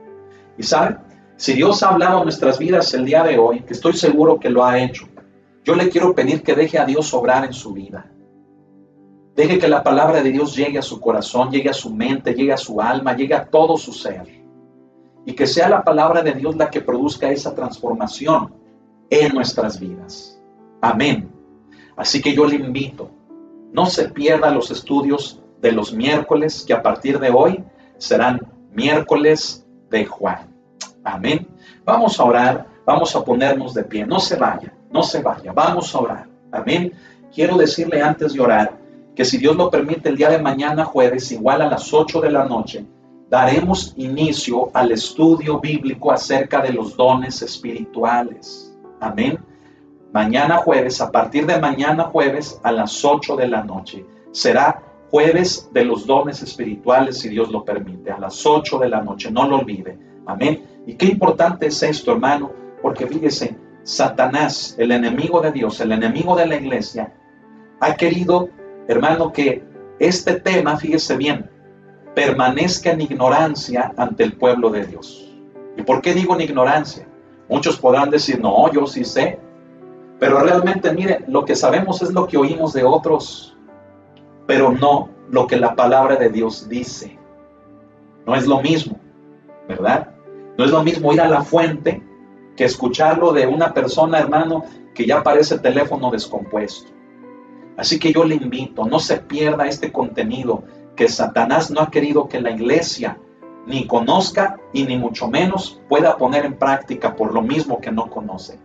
Speaker 1: Y saben, si Dios ha hablado en nuestras vidas el día de hoy, que estoy seguro que lo ha hecho, yo le quiero pedir que deje a Dios obrar en su vida. Deje que la palabra de Dios llegue a su corazón, llegue a su mente, llegue a su alma, llegue a todo su ser. Y que sea la palabra de Dios la que produzca esa transformación en nuestras vidas. Amén. Así que yo le invito, no se pierda los estudios de los miércoles, que a partir de hoy serán miércoles de Juan. Amén. Vamos a orar, vamos a ponernos de pie. No se vaya, vamos a orar. Amén. Quiero decirle antes de orar que si Dios lo permite, el día de mañana jueves, igual a las 8 de la noche, daremos inicio al estudio bíblico acerca de los dones espirituales. Amén. Mañana jueves, a partir de mañana jueves a las 8 de la noche, será jueves de los dones espirituales, si Dios lo permite, a las 8 de la noche, no lo olvide. Amén. Y qué importante es esto, hermano, porque fíjese, Satanás, el enemigo de Dios, el enemigo de la iglesia, ha querido, hermano, que este tema, fíjese bien, permanezca en ignorancia ante el pueblo de Dios. ¿Y por qué digo en ignorancia? Muchos podrán decir, no, yo sí sé. Pero realmente, mire, lo que sabemos es lo que oímos de otros, pero no lo que la palabra de Dios dice. No es lo mismo, ¿verdad? No es lo mismo ir a la fuente que escucharlo de una persona, hermano, que ya parece teléfono descompuesto. Así que yo le invito, no se pierda este contenido que Satanás no ha querido que la iglesia ni conozca y ni mucho menos pueda poner en práctica por lo mismo que no conoce.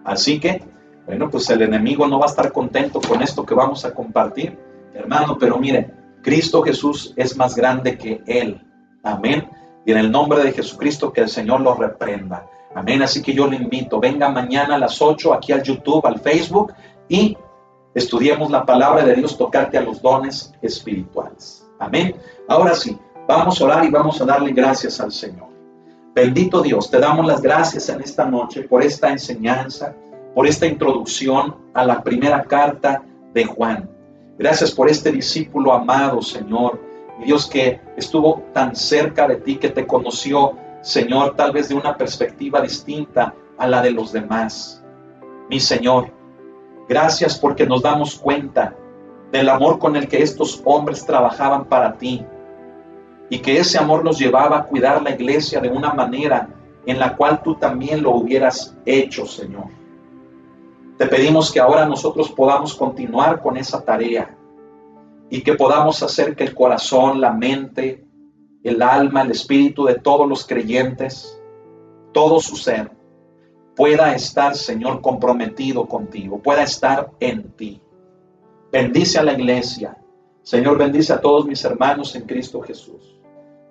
Speaker 1: Así que, bueno, pues el enemigo no va a estar contento con esto que vamos a compartir, hermano, pero mire, Cristo Jesús es más grande que él. Amén. Y en el nombre de Jesucristo que el Señor lo reprenda. Amén. Así que yo le invito, venga mañana a las 8 aquí al YouTube, al Facebook, y estudiemos la palabra de Dios tocante a los dones espirituales. Amén. Ahora sí, vamos a orar y vamos a darle gracias al Señor. Bendito Dios, te damos las gracias en esta noche por esta enseñanza, por esta introducción a la primera carta de Juan. Gracias por este discípulo amado, Señor. Mi Dios, que estuvo tan cerca de ti, que te conoció, Señor, tal vez de una perspectiva distinta a la de los demás. Mi Señor, gracias porque nos damos cuenta del amor con el que estos hombres trabajaban para ti, y que ese amor los llevaba a cuidar la iglesia de una manera en la cual tú también lo hubieras hecho, Señor. Te pedimos que ahora nosotros podamos continuar con esa tarea y que podamos hacer que el corazón, la mente, el alma, el espíritu de todos los creyentes, todo su ser, pueda estar, Señor, comprometido contigo, pueda estar en ti. Bendice a la iglesia. Señor, bendice a todos mis hermanos en Cristo Jesús.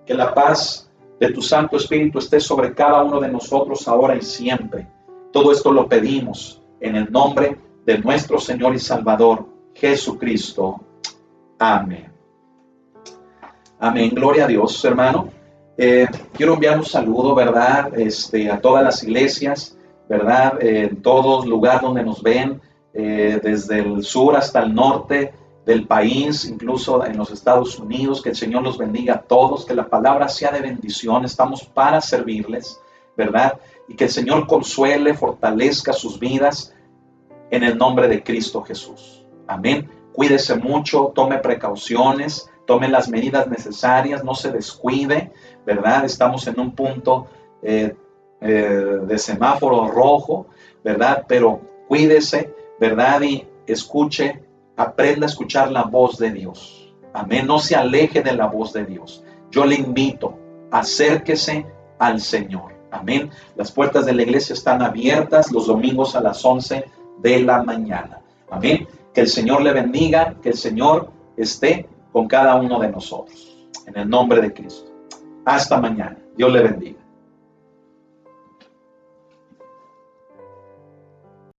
Speaker 1: Que la paz de tu Santo Espíritu esté sobre cada uno de nosotros ahora y siempre. Todo esto lo pedimos en el nombre de nuestro Señor y Salvador, Jesucristo. Amén. Amén. Gloria a Dios, hermano. Quiero enviar un saludo, ¿verdad? A todas las iglesias, ¿verdad? En todo lugar donde nos ven, desde el sur hasta el norte del país, incluso en los Estados Unidos. Que el Señor los bendiga a todos, que la palabra sea de bendición. Estamos para servirles, ¿verdad? Y que el Señor consuele, fortalezca sus vidas en el nombre de Cristo Jesús. Amén. Cuídese mucho, tome precauciones, tome las medidas necesarias, no se descuide, ¿verdad? Estamos en un punto de semáforo rojo, ¿verdad? Pero cuídese, ¿verdad? Y escuche, aprenda a escuchar la voz de Dios. Amén. No se aleje de la voz de Dios. Yo le invito, acérquese al Señor. Amén. Las puertas de la iglesia están abiertas los domingos a las 11 de la mañana. Amén. Que el Señor le bendiga, que el Señor esté con cada uno de nosotros. En el nombre de Cristo. Hasta mañana. Dios le bendiga.